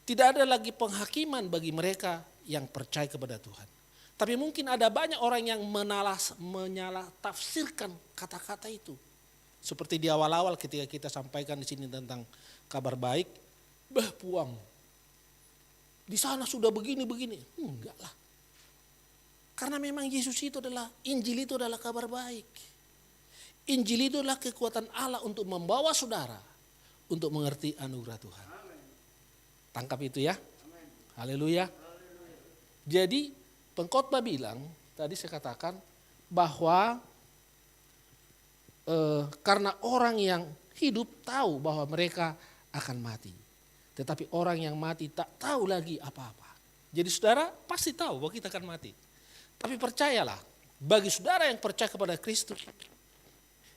Tidak ada lagi penghakiman bagi mereka yang percaya kepada Tuhan. Tapi mungkin ada banyak orang yang menyalah tafsirkan kata-kata itu. Seperti di awal-awal ketika kita sampaikan di sini tentang kabar baik, puang. Di sana sudah begini-begini. Enggak lah. Karena memang Yesus itu adalah, Injil itu adalah kabar baik. Injil itu adalah kekuatan Allah untuk membawa saudara untuk mengerti anugerah Tuhan. Tangkap itu ya. Haleluya. Jadi pengkhotbah bilang, tadi saya katakan bahwa karena orang yang hidup tahu bahwa mereka akan mati. Tetapi orang yang mati tak tahu lagi apa-apa. Jadi saudara pasti tahu bahwa kita akan mati. Tapi percayalah, bagi saudara yang percaya kepada Kristus,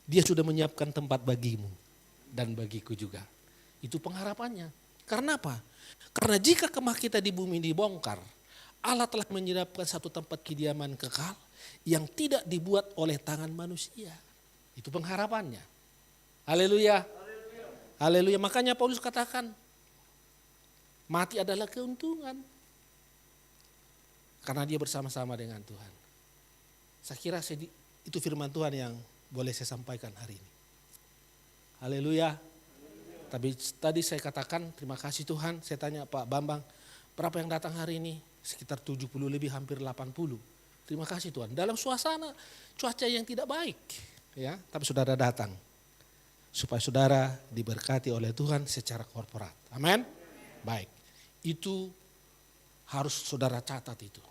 Dia sudah menyiapkan tempat bagimu dan bagiku juga. Itu pengharapannya. Karena apa? Karena jika kemah kita di bumi dibongkar, Allah telah menyiapkan satu tempat kediaman kekal yang tidak dibuat oleh tangan manusia. Itu pengharapannya. Haleluya. Haleluya. Makanya Paulus katakan, mati adalah keuntungan. Karena dia bersama-sama dengan Tuhan. Saya kira itu firman Tuhan yang boleh saya sampaikan hari ini. Haleluya. Tapi tadi saya katakan terima kasih Tuhan. Saya tanya Pak Bambang, berapa yang datang hari ini? Sekitar 70 lebih, hampir 80. Terima kasih Tuhan. Dalam suasana cuaca yang tidak baik. Ya, tapi saudara datang. Supaya saudara diberkati oleh Tuhan secara korporat. Amin. Baik. Itu harus saudara catat itu.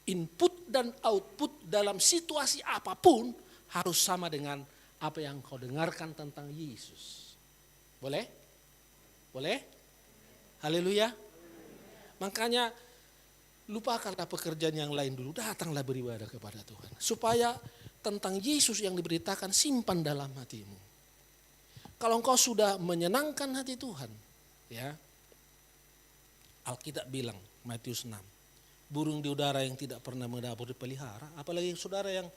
Input dan output dalam situasi apapun harus sama dengan apa yang kau dengarkan tentang Yesus. Boleh? Boleh? Haleluya. Makanya lupakanlah pekerjaan yang lain dulu. Datanglah beribadah kepada Tuhan. Supaya tentang Yesus yang diberitakan simpan dalam hatimu. Kalau engkau sudah menyenangkan hati Tuhan. Ya. Alkitab bilang, Matius 6. Burung di udara yang tidak pernah mendapur dipelihara. Apalagi saudara yang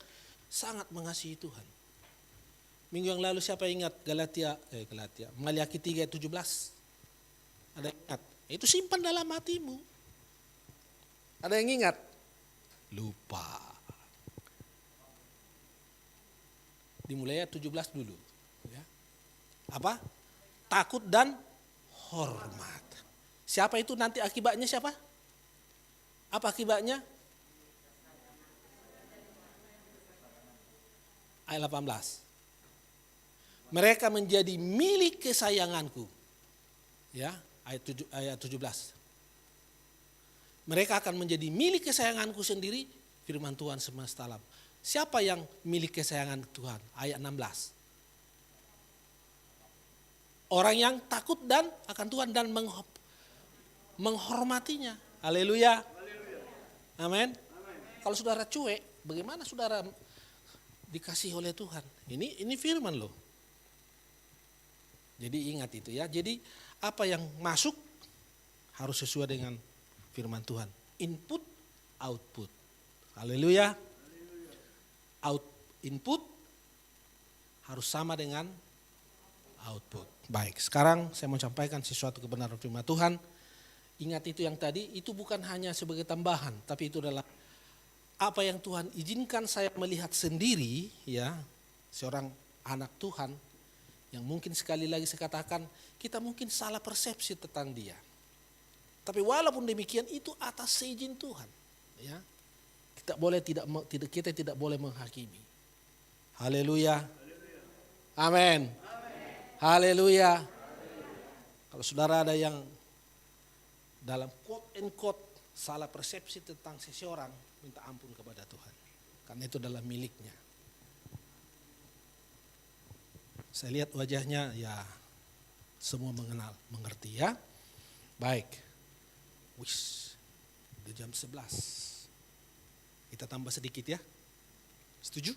sangat mengasihi Tuhan. Minggu yang lalu siapa ingat Maliaki 3 ayat 17? Ada yang ingat? Itu simpan dalam hatimu. Ada yang ingat? Lupa. Dimulai ayat 17 dulu. Ya. Apa? Takut dan hormat. Siapa itu nanti akibatnya siapa? Apa akibatnya? Ayat 18. Mereka menjadi milik kesayanganku. Ya, ayat 17. Mereka akan menjadi milik kesayanganku sendiri, firman Tuhan semesta alam. Siapa yang milik kesayangan Tuhan? Ayat 16. Orang yang takut dan akan Tuhan dan menghormatinya. Haleluya. Amin. Kalau saudara cuek, bagaimana saudara dikasih oleh Tuhan? Ini firman loh. Jadi ingat itu ya. Jadi apa yang masuk harus sesuai dengan firman Tuhan. Input, output. Haleluya. Input harus sama dengan output. Baik, sekarang saya mau sampaikan sesuatu kebenaran firman Tuhan. Ingat itu yang tadi, itu bukan hanya sebagai tambahan, tapi itu adalah apa yang Tuhan izinkan saya melihat sendiri, ya, seorang anak Tuhan yang mungkin sekali lagi saya katakan kita mungkin salah persepsi tentang dia. Tapi walaupun demikian itu atas seizin Tuhan, ya. Kita tidak boleh menghakimi. Haleluya. Amin. Haleluya. Kalau saudara ada yang dalam quote and quote salah persepsi tentang seseorang, minta ampun kepada Tuhan. Karena itu adalah miliknya. Saya lihat wajahnya, ya semua mengerti ya. Baik. Wis, udah jam 11. Kita tambah sedikit ya. Setuju?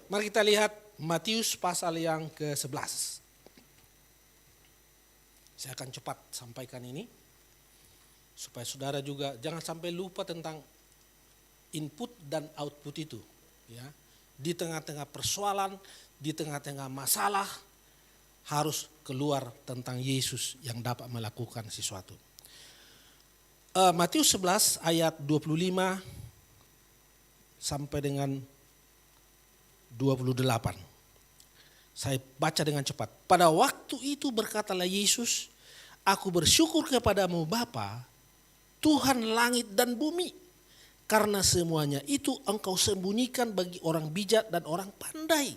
Mari kita lihat Matius pasal yang ke-11. Saya akan cepat sampaikan ini, supaya saudara juga jangan sampai lupa tentang input dan output itu. Ya. Di tengah-tengah persoalan, di tengah-tengah masalah, harus keluar tentang Yesus yang dapat melakukan sesuatu. Matius 11 ayat 25 sampai dengan 28. Saya baca dengan cepat. Pada waktu itu berkatalah Yesus, aku bersyukur kepadamu Bapa, Tuhan langit dan bumi, karena semuanya itu engkau sembunyikan bagi orang bijak dan orang pandai,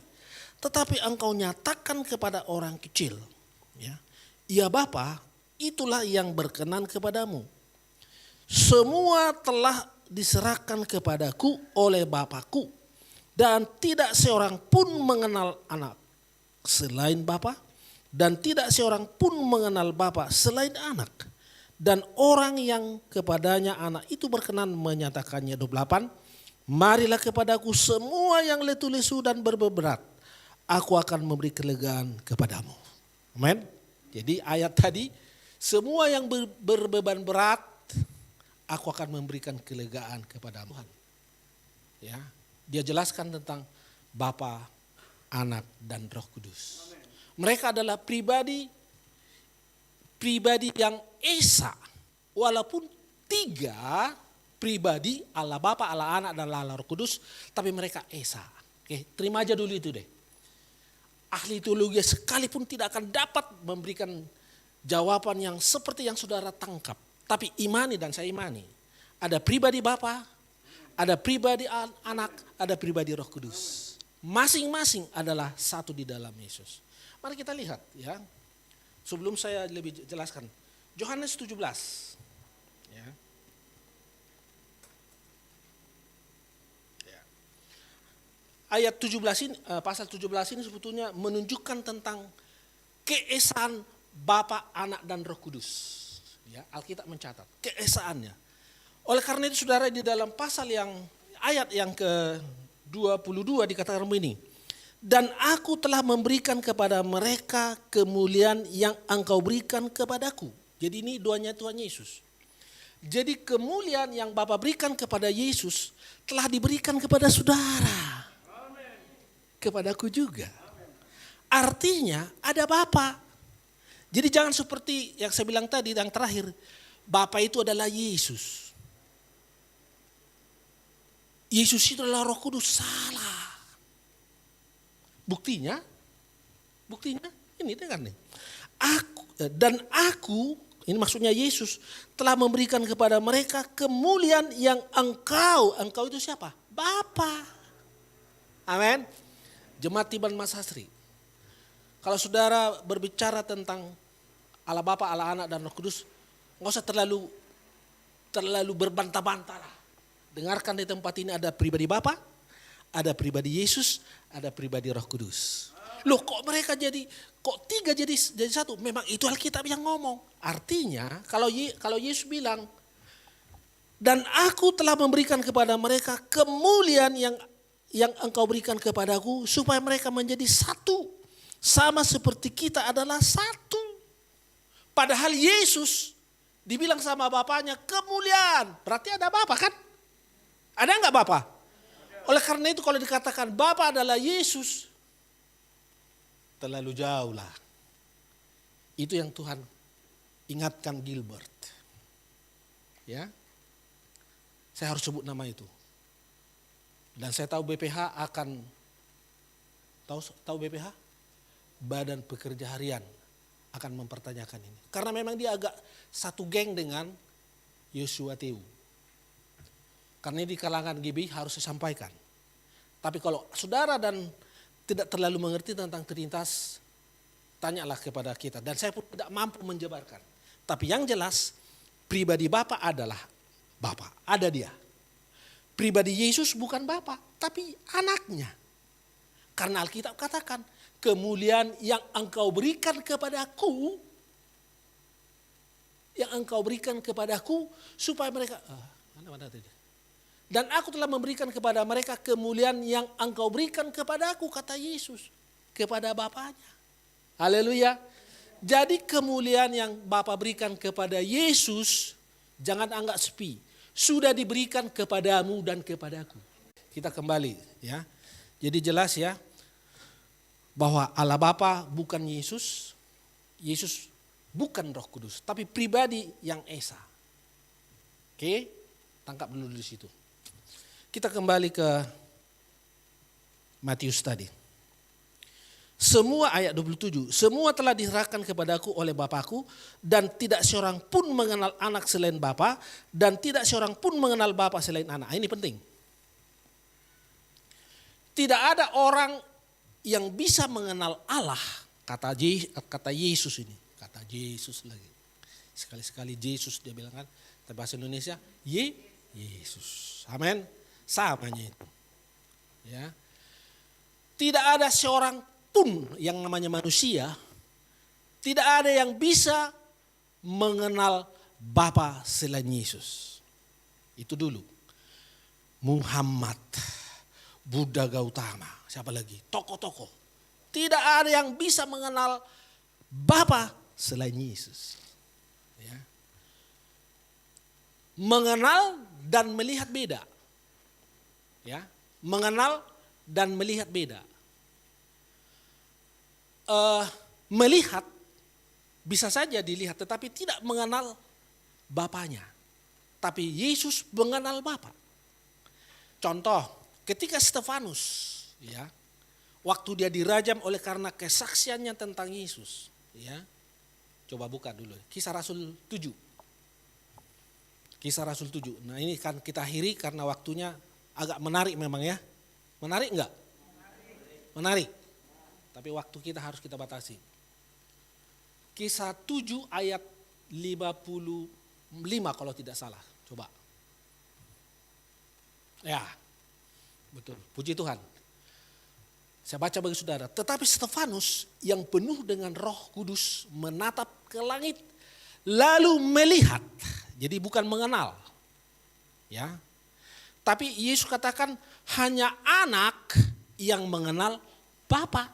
tetapi engkau nyatakan kepada orang kecil. Ya Bapa, itulah yang berkenan kepadamu. Semua telah diserahkan kepadaku oleh Bapakku, dan tidak seorang pun mengenal anak selain Bapa, dan tidak seorang pun mengenal Bapa selain anak, dan orang yang kepadanya anak itu berkenan menyatakannya. 28. Marilah kepadaku semua yang letih lesu dan berberat, aku akan memberi kelegaan kepadamu. Amin. Jadi ayat tadi, semua yang berbeban berat, aku akan memberikan kelegaan kepadamu. Ya, dia jelaskan tentang Bapa, Anak dan Roh Kudus. Mereka adalah pribadi yang esa, walaupun tiga pribadi, Allah Bapa, Allah Anak dan Allah Roh Kudus, tapi mereka esa. Oke, terima aja dulu itu deh. Ahli teologi sekalipun tidak akan dapat memberikan jawaban yang seperti yang saudara tangkap. Tapi imani dan saya imani. Ada pribadi Bapa, ada pribadi Anak, ada pribadi Roh Kudus. Masing-masing adalah satu di dalam Yesus. Mari kita lihat ya. Sebelum saya lebih jelaskan. Yohanes 17. Ya. Ayat 17 ini, pasal 17 ini sebetulnya menunjukkan tentang keesaan Bapa, Anak dan Roh Kudus. Ya, Alkitab mencatat keesaannya. Oleh karena itu saudara, di dalam pasal yang ayat yang ke-22 dikatakan begini. Dan aku telah memberikan kepada mereka kemuliaan yang engkau berikan kepadaku. Jadi ini doanya Tuhan Yesus. Jadi kemuliaan yang Bapa berikan kepada Yesus telah diberikan kepada saudara. Amen. Kepadaku juga. Amen. Artinya ada Bapa. Jadi jangan seperti yang saya bilang tadi yang terakhir. Bapa itu adalah Yesus. Yesus itu adalah Roh Kudus. Salah. Buktinya ini dengar nih. Aku, ini maksudnya Yesus, telah memberikan kepada mereka kemuliaan yang engkau itu siapa? Bapa. Amin. Jemaat Tiban Mas Hasri. Kalau saudara berbicara tentang Allah Bapa, Allah Anak dan Roh Kudus, enggak usah terlalu berbantah-bantah lah. Dengarkan di tempat ini ada pribadi Bapa, ada pribadi Yesus, ada pribadi Roh Kudus. Loh kok mereka kok tiga jadi satu? Memang itu Alkitab yang ngomong. Artinya kalau Yesus bilang, dan aku telah memberikan kepada mereka kemuliaan yang engkau berikan kepadaku, supaya mereka menjadi satu. Sama seperti kita adalah satu. Padahal Yesus dibilang sama Bapaknya kemuliaan. Berarti ada Bapa kan? Ada enggak Bapa? Oleh karena itu kalau dikatakan Bapa adalah Yesus, terlalu jauh lah. Itu yang Tuhan ingatkan Gilbert. Ya, saya harus sebut nama itu. Dan saya tahu BPH akan, tahu BPH? Badan Pekerja Harian akan mempertanyakan ini. Karena memang dia agak satu geng dengan Yosua Teu. Karena di kalangan GB harus disampaikan. Tapi kalau saudara dan tidak terlalu mengerti tentang Trinitas, tanyalah kepada kita. Dan saya pun tidak mampu menjabarkan. Tapi yang jelas, pribadi Bapa adalah Bapa. Ada dia. Pribadi Yesus bukan Bapa, tapi anaknya. Karena Alkitab katakan, kemuliaan yang engkau berikan kepadaku, supaya mereka, mana tadi? Dan aku telah memberikan kepada mereka kemuliaan yang engkau berikan kepadaku, kata Yesus, kepada Bapanya. Haleluya. Jadi kemuliaan yang Bapa berikan kepada Yesus, jangan anggap sepi. Sudah diberikan kepadamu dan kepadaku. Kita kembali ya. Jadi jelas ya, bahwa Allah Bapa bukan Yesus. Yesus bukan Roh Kudus, tapi pribadi yang esa. Oke, tangkap dulu di situ. Kita kembali ke Matius tadi. Semua ayat 27, semua telah diserahkan kepadaku oleh Bapakku, dan tidak seorang pun mengenal anak selain Bapa, dan tidak seorang pun mengenal Bapa selain anak. Ini penting. Tidak ada orang yang bisa mengenal Allah, kata Yesus ini. Kata Yesus lagi. Sekali-sekali Yesus dia bilang kan, bahasa Indonesia, Yesus. Amin. Samanya itu. Ya. Tidak ada seorang pun yang namanya manusia, tidak ada yang bisa mengenal Bapa selain Yesus. Itu dulu. Muhammad, Buddha Gautama, siapa lagi? Tokoh-tokoh. Tidak ada yang bisa mengenal Bapa selain Yesus. Ya. Mengenal dan melihat beda. Ya, mengenal dan melihat beda. Melihat bisa saja dilihat, tetapi tidak mengenal Bapanya. Tapi Yesus mengenal Bapa. Contoh, ketika Stefanus, ya, waktu dia dirajam oleh karena kesaksiannya tentang Yesus, ya, coba buka dulu, Kisah Rasul 7. Kisah Rasul 7. Nah ini kan kita akhiri karena waktunya agak menarik memang ya. Menarik enggak? Menarik. Tapi waktu kita harus kita batasi. Kisah 7 ayat 55 kalau tidak salah. Coba. Ya, betul. Puji Tuhan. Saya baca bagi saudara. Tetapi Stefanus yang penuh dengan Roh Kudus menatap ke langit lalu melihat. Jadi bukan mengenal. Ya. Tapi Yesus katakan hanya anak yang mengenal Bapa.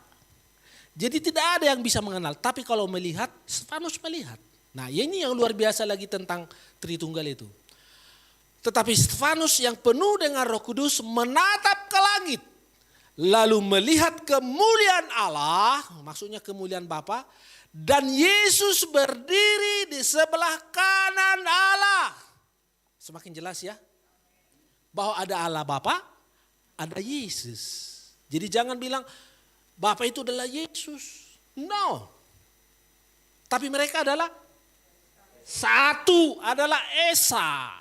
Jadi tidak ada yang bisa mengenal. Tapi kalau melihat, Stefanus melihat. Nah ini yang luar biasa lagi tentang Tritunggal itu. Tetapi Stefanus yang penuh dengan Roh Kudus menatap ke langit. Lalu melihat kemuliaan Allah, maksudnya kemuliaan Bapa. Dan Yesus berdiri di sebelah kanan Allah. Semakin jelas ya. Bahwa ada Allah Bapa, ada Yesus. Jadi jangan bilang Bapa itu adalah Yesus. No. Tapi mereka adalah satu, adalah Esa.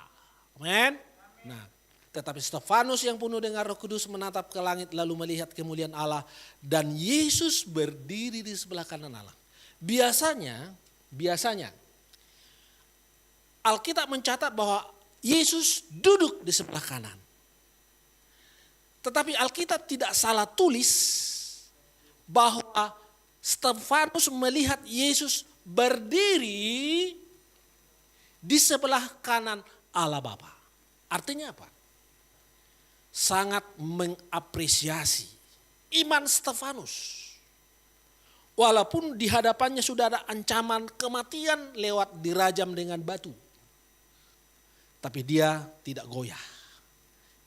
Amen. Nah, tetapi Stefanus yang penuh dengan Roh Kudus menatap ke langit lalu melihat kemuliaan Allah dan Yesus berdiri di sebelah kanan Allah. Biasanya Alkitab mencatat bahwa Yesus duduk di sebelah kanan. Tetapi Alkitab tidak salah tulis bahwa Stefanus melihat Yesus berdiri di sebelah kanan Allah Bapa. Artinya apa? Sangat mengapresiasi iman Stefanus. Walaupun di hadapannya sudah ada ancaman kematian lewat dirajam dengan batu. Tapi dia tidak goyah.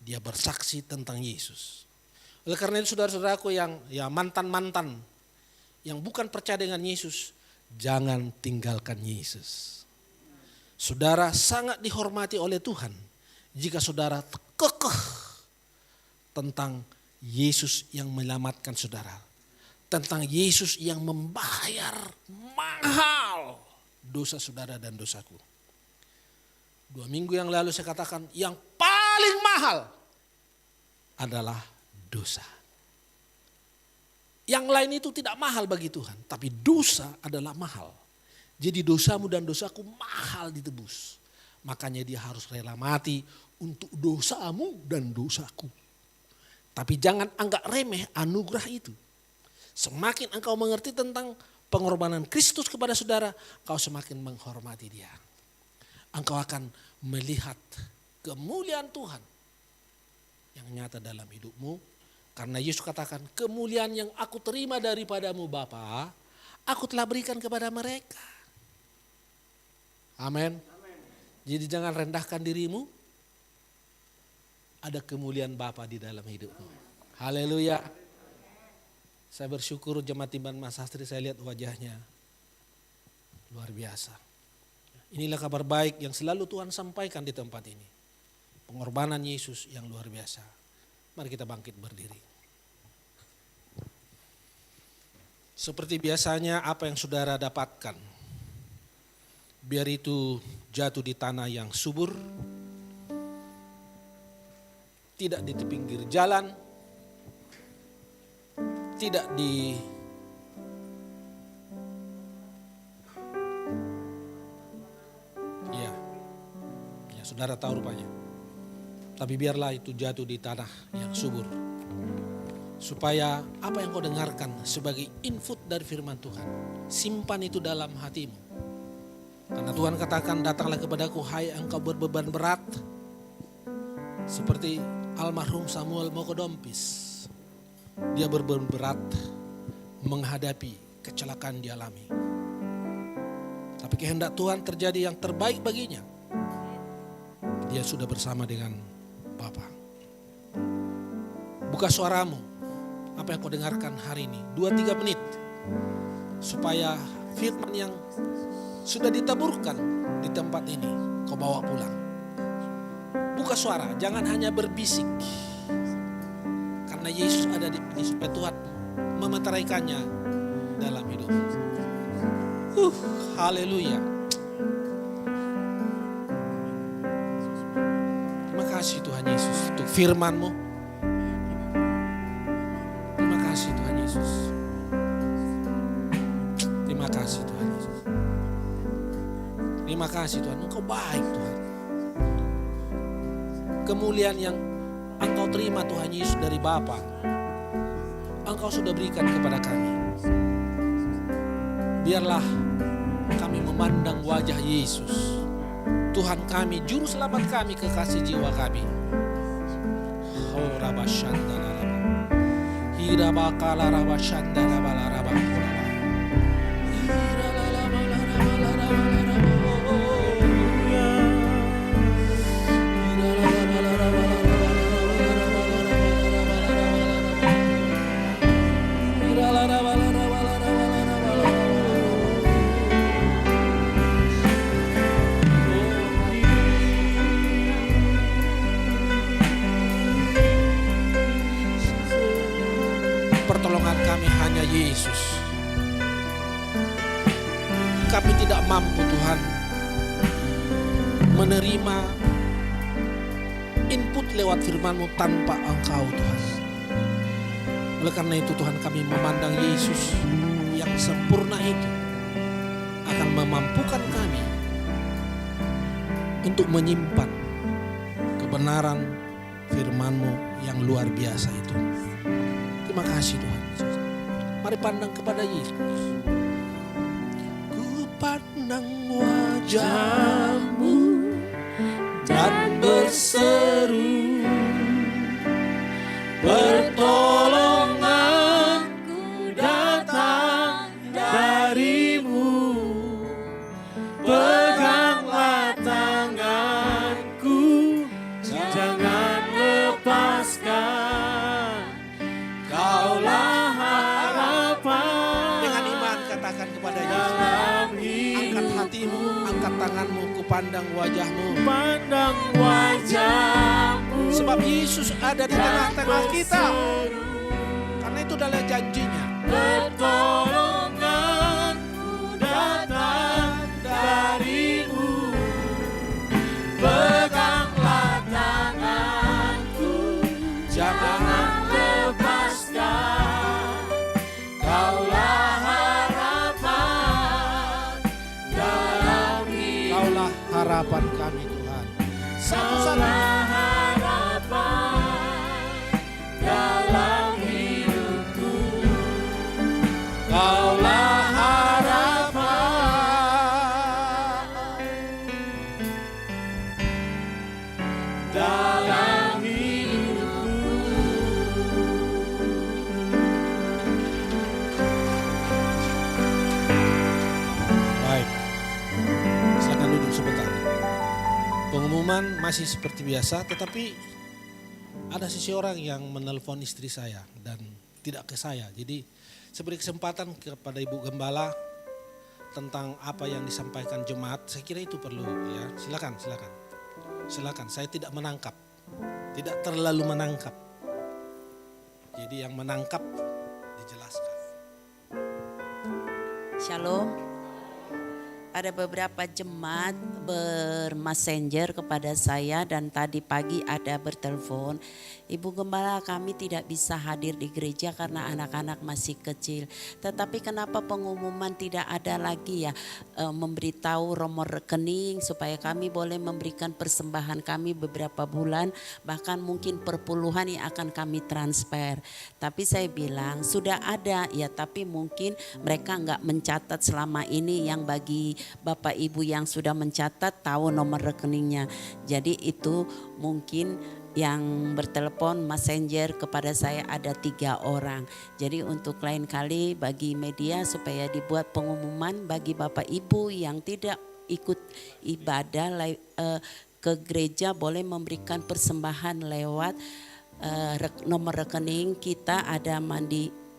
Dia bersaksi tentang Yesus. Oleh karena itu saudara-saudaraku yang ya mantan-mantan yang bukan percaya dengan Yesus, jangan tinggalkan Yesus. Saudara sangat dihormati oleh Tuhan jika saudara kekeh tentang Yesus yang menyelamatkan saudara. Tentang Yesus yang membayar mahal dosa saudara dan dosaku. 2 minggu yang lalu saya katakan yang paling mahal adalah dosa. Yang lain itu tidak mahal bagi Tuhan, tapi dosa adalah mahal. Jadi dosamu dan dosaku mahal ditebus. Makanya dia harus rela mati untuk dosamu dan dosaku. Tapi jangan anggap remeh anugerah itu. Semakin engkau mengerti tentang pengorbanan Kristus kepada saudara, kau semakin menghormati dia. Engkau akan melihat kemuliaan Tuhan yang nyata dalam hidupmu. Karena Yesus katakan, kemuliaan yang aku terima daripadamu Bapa, aku telah berikan kepada mereka. Amin. Jadi jangan rendahkan dirimu. Ada kemuliaan Bapa di dalam hidupmu. Haleluya. Saya bersyukur jemaat Timban Mas Astri, saya lihat wajahnya. Luar biasa. Inilah kabar baik yang selalu Tuhan sampaikan di tempat ini. Pengorbanan Yesus yang luar biasa. Mari kita bangkit berdiri. Seperti biasanya apa yang saudara dapatkan, biar itu jatuh di tanah yang subur, tidak di pinggir jalan, tidak di ya saudara tahu rupanya. Tapi biarlah itu jatuh di tanah yang subur. Supaya apa yang kau dengarkan sebagai input dari firman Tuhan, simpan itu dalam hatimu. Karena Tuhan katakan, datanglah kepadaku hai engkau berbeban berat. Seperti almarhum Samuel Mokodompis. Dia berbeban berat menghadapi kecelakaan dialami. Tapi kehendak Tuhan terjadi yang terbaik baginya. Dia sudah bersama dengan Bapa. Buka suaramu, apa yang kau dengarkan hari ini, 2-3 menit. Supaya firman yang sudah ditaburkan di tempat ini kau bawa pulang. Buka suara, jangan hanya berbisik. Karena Yesus ada di sini supaya Tuhan memeteraikannya dalam hidupmu. Haleluya. Terima kasih Tuhan Yesus untuk firman-Mu. Terima kasih Tuhan Yesus. Terima kasih Tuhan Yesus. Terima kasih Tuhan, Engkau baik Tuhan. Kemuliaan yang Engkau terima Tuhan Yesus dari Bapa, Engkau sudah berikan kepada kami. Biarlah kami memandang wajah Yesus, Tuhan kami, Juru Selamat kami, kekasih jiwa kami. Oh Rabashandala Rabba, Hirabakala Rabashandala Balaraba. Pertolongan kami hanya Yesus. Kami tidak mampu Tuhan menerima input lewat firman-Mu tanpa Engkau Tuhan. Oleh karena itu Tuhan, kami memandang Yesus yang sempurna itu akan memampukan kami untuk menyimpan kebenaran firman-Mu yang luar biasa itu. Terima kasih Tuhan Yesus. Mari pandang kepada Yesus. Ku pandang wajah-Mu dan berseru, pertolonganku datang dari-Mu. Peganglah tanganku, jangan lepaskan. Kaulah harapan. Dengan iman katakan kepada Yesus, angkat hatimu, angkat tanganmu, kupandang wajah-Mu. Pandang wajah-Mu. Sebab Yesus ada di tengah-tengah kita. Karena itu adalah janjinya. Pertolonganku datang dari-Mu. Peganglah tanganku, jangan lepaskan. Satu-satu. Dalam hidupku, Kaulah harapan dalam hidupku. Baik, silakan duduk sebentar. Pengumuman masih seperti biasa, tetapi ada seseorang yang menelpon istri saya dan tidak ke saya. Jadi saya beri kesempatan kepada Ibu Gembala tentang apa yang disampaikan jemaat. Saya kira itu perlu ya. Silakan. Saya tidak menangkap, tidak terlalu menangkap. Jadi yang menangkap dijelaskan. Shalom. Ada beberapa jemaat bermessenger kepada saya dan tadi pagi ada bertelepon. Ibu Gembala, kami tidak bisa hadir di gereja karena anak-anak masih kecil. Tetapi kenapa pengumuman tidak ada lagi ya, memberitahu nomor rekening supaya kami boleh memberikan persembahan kami beberapa bulan, bahkan mungkin perpuluhan yang akan kami transfer. Tapi saya bilang sudah ada ya, tapi mungkin mereka enggak mencatat selama ini. Yang bagi Bapak Ibu yang sudah mencatat tahu nomor rekeningnya. Jadi itu mungkin yang bertelepon messenger kepada saya ada 3 orang. Jadi untuk lain kali bagi media supaya dibuat pengumuman bagi Bapak Ibu yang tidak ikut ibadah ke gereja boleh memberikan persembahan lewat nomor rekening kita ada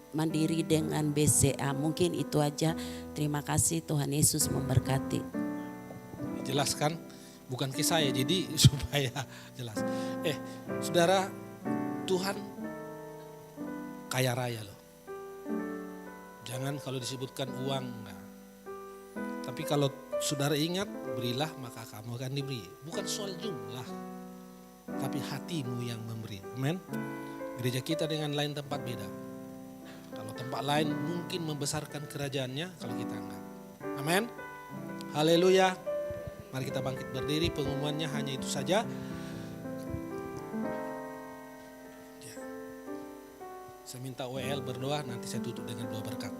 Mandiri dengan BCA. Mungkin itu aja. Terima kasih, Tuhan Yesus memberkati. Dijelaskan bukan ke saya, jadi supaya jelas. Saudara, Tuhan kaya raya loh. Jangan kalau disebutkan uang enggak. Tapi kalau saudara ingat, berilah maka kamu akan diberi. Bukan soal jumlah, tapi hatimu yang memberi. Amin. Gereja kita dengan lain tempat beda. Kalau tempat lain mungkin membesarkan kerajaannya, kalau kita enggak. Amin. Haleluya. Mari kita bangkit berdiri, pengumumannya hanya itu saja. Ya. Saya minta WL berdoa, nanti saya tutup dengan doa berkat.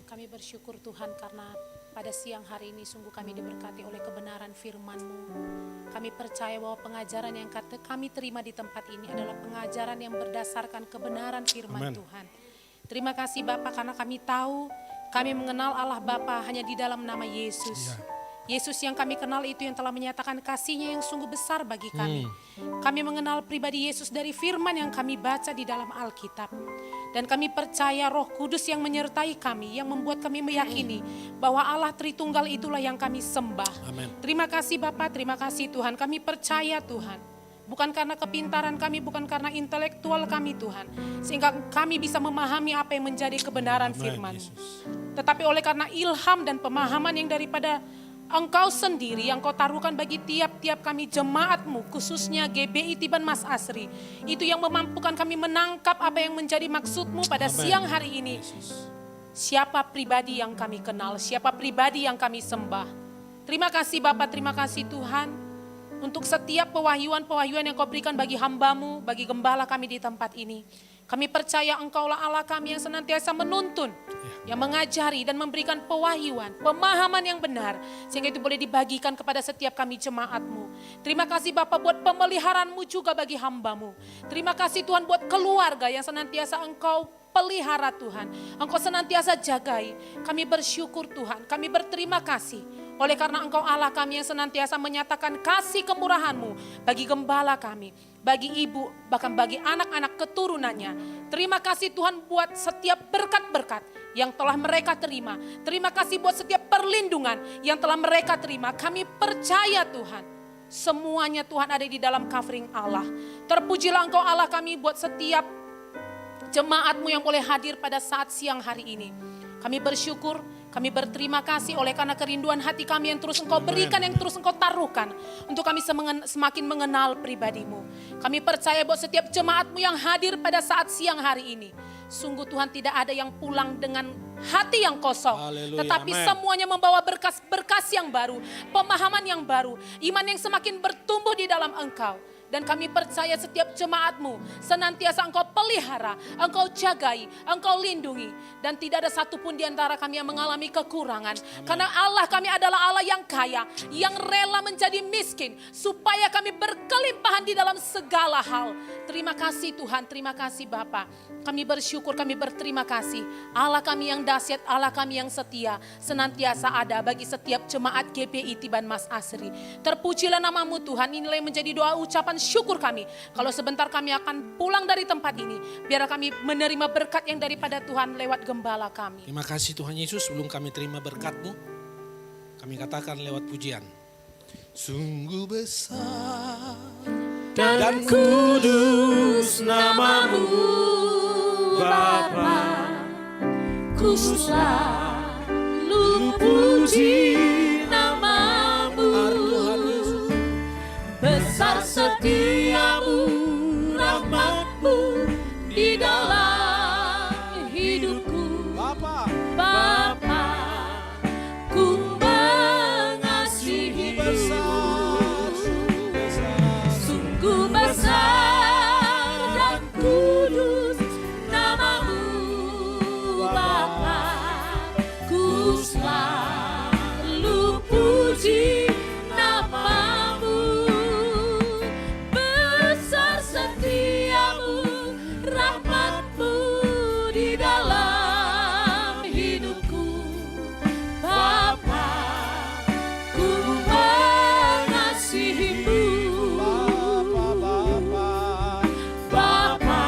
Kami bersyukur Tuhan karena pada siang hari ini sungguh kami diberkati oleh kebenaran firman-Mu. Kami percaya bahwa pengajaran yang kami terima di tempat ini adalah pengajaran yang berdasarkan kebenaran firman Amen. Tuhan. Terima kasih Bapa karena kami tahu kami mengenal Allah Bapa hanya di dalam nama Yesus. Ya. Yesus yang kami kenal itu yang telah menyatakan kasih-Nya yang sungguh besar bagi kami. Kami mengenal pribadi Yesus dari firman yang kami baca di dalam Alkitab. Dan kami percaya Roh Kudus yang menyertai kami, yang membuat kami meyakini bahwa Allah Tritunggal itulah yang kami sembah. Amin. Terima kasih Bapa, terima kasih Tuhan. Kami percaya Tuhan. Bukan karena kepintaran kami, bukan karena intelektual kami Tuhan. Sehingga kami bisa memahami apa yang menjadi kebenaran firman. Tetapi oleh karena ilham dan pemahaman yang daripada Engkau sendiri yang Kau taruhkan bagi tiap-tiap kami jemaat-Mu, khususnya GBI Tiban Mas Asri. Itu yang memampukan kami menangkap apa yang menjadi maksud-Mu pada siang hari ini. Siapa pribadi yang kami kenal, siapa pribadi yang kami sembah. Terima kasih Bapa, terima kasih Tuhan. Untuk setiap pewahyuan-pewahyuan yang Kau berikan bagi hamba-Mu, bagi gembala kami di tempat ini. Kami percaya Engkaulah Allah kami yang senantiasa menuntun, yang mengajari dan memberikan pewahyuan, pemahaman yang benar. Sehingga itu boleh dibagikan kepada setiap kami jemaat-Mu. Terima kasih Bapa buat pemeliharaan-Mu juga bagi hamba-Mu. Terima kasih Tuhan buat keluarga yang senantiasa Engkau pelihara Tuhan. Engkau senantiasa jagai. Kami bersyukur Tuhan, kami berterima kasih. Oleh karena Engkau Allah kami yang senantiasa menyatakan kasih kemurahan-Mu bagi gembala kami, bagi ibu, bahkan bagi anak-anak keturunannya. Terima kasih Tuhan buat setiap berkat-berkat yang telah mereka terima. Terima kasih buat setiap perlindungan yang telah mereka terima. Kami percaya Tuhan, semuanya Tuhan ada di dalam covering Allah. Terpujilah Engkau Allah kami buat setiap jemaat-Mu yang boleh hadir pada saat siang hari ini. Kami bersyukur, kami berterima kasih oleh karena kerinduan hati kami yang terus Engkau berikan, yang terus Engkau taruhkan. Untuk kami semakin mengenal pribadi-Mu. Kami percaya bahwa setiap jemaat-Mu yang hadir pada saat siang hari ini. Sungguh Tuhan tidak ada yang pulang dengan hati yang kosong. Haleluya, Tetapi amen. semuanya membawa berkas-berkas yang baru, pemahaman yang baru, iman yang semakin bertumbuh di dalam Engkau. Dan kami percaya setiap jemaat-Mu senantiasa Engkau pelihara, Engkau jagai, Engkau lindungi. Dan tidak ada satupun di antara kami yang mengalami kekurangan. Karena Allah kami adalah Allah yang kaya, yang rela menjadi miskin, supaya kami berkelimpahan di dalam segala hal. Terima kasih Tuhan, terima kasih Bapa. Kami bersyukur, kami berterima kasih. Allah kami yang dahsyat, Allah kami yang setia, senantiasa ada bagi setiap jemaat GPI Tiban Mas Asri. Terpujilah nama-Mu Tuhan, inilah yang menjadi doa ucapan syukur kami. Kalau sebentar kami akan pulang dari tempat ini, biar kami menerima berkat yang daripada Tuhan lewat gembala kami. Terima kasih Tuhan Yesus, sebelum kami terima berkat-Mu, kami katakan lewat pujian. Sungguh besar Dan kudus nama-Mu Bapa, Ku selalu puji nama-Mu. Tuhan Yesus. Besar setiamu, rahmat-Mu di dalam hidupku. Bapa, Bapa, ku mengasihi sungguh besar dan kudus nama-Mu Bapa, ku selalu puji nama-Mu. Besar setiamu, rahmat-Mu di dalam hidupku. Bapa, ku mengasihi-Mu. Bapa,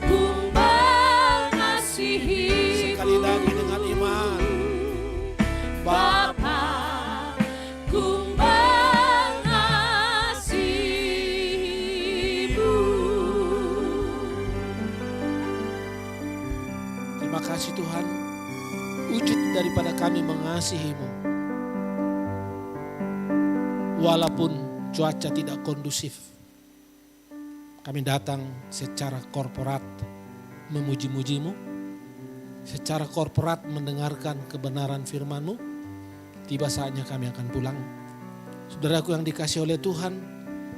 ku mengasihi-Mu. sekali lagi dengan iman. Bapa, ku mengasihi-Mu. Terima kasih Tuhan, wujud daripada kami mengasihi-Mu. Walaupun cuaca tidak kondusif, kami datang secara korporat memuji-muji-Mu, secara korporat mendengarkan kebenaran firman-Mu. Tiba saatnya kami akan pulang. Saudaraku yang dikasihi oleh Tuhan,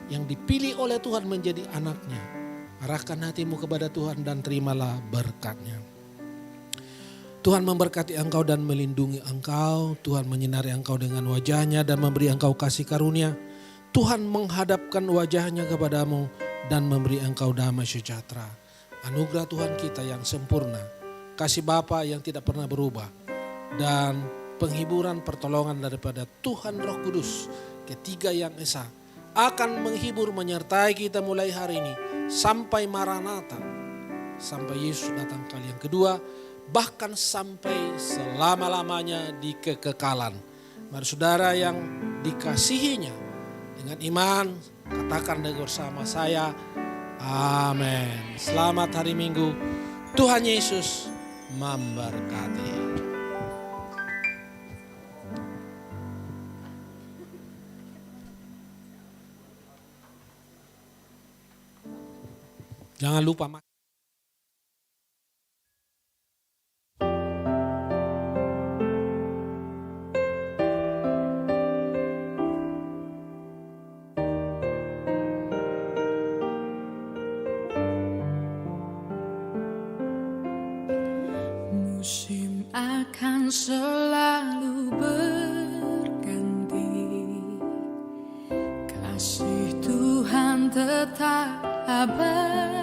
yang dipilih oleh Tuhan menjadi anaknya, arahkan hatimu kepada Tuhan dan terimalah berkat-Nya. Tuhan memberkati engkau dan melindungi engkau. Tuhan menyinari engkau dengan wajah-Nya dan memberi engkau kasih karunia. Tuhan menghadapkan wajah-Nya kepadamu dan memberi engkau damai sejahtera. Anugerah Tuhan kita yang sempurna, kasih Bapa yang tidak pernah berubah, dan penghiburan pertolongan daripada Tuhan Roh Kudus, ketiga yang esa, akan menghibur menyertai kita mulai hari ini sampai Maranatha, sampai Yesus datang kali yang kedua, bahkan sampai selama-lamanya di kekekalan. Mari saudara yang dikasihinya, dengan iman katakan bersama saya, amin. Selamat hari Minggu, Tuhan Yesus memberkati. Jangan lupa musim akan selalu berganti, kasih Tuhan tetap abadi,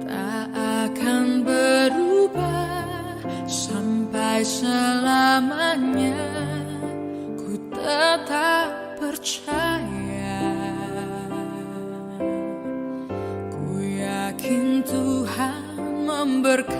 tak akan berubah sampai selamanya. Ku tetap percaya, ku yakin Tuhan memberkati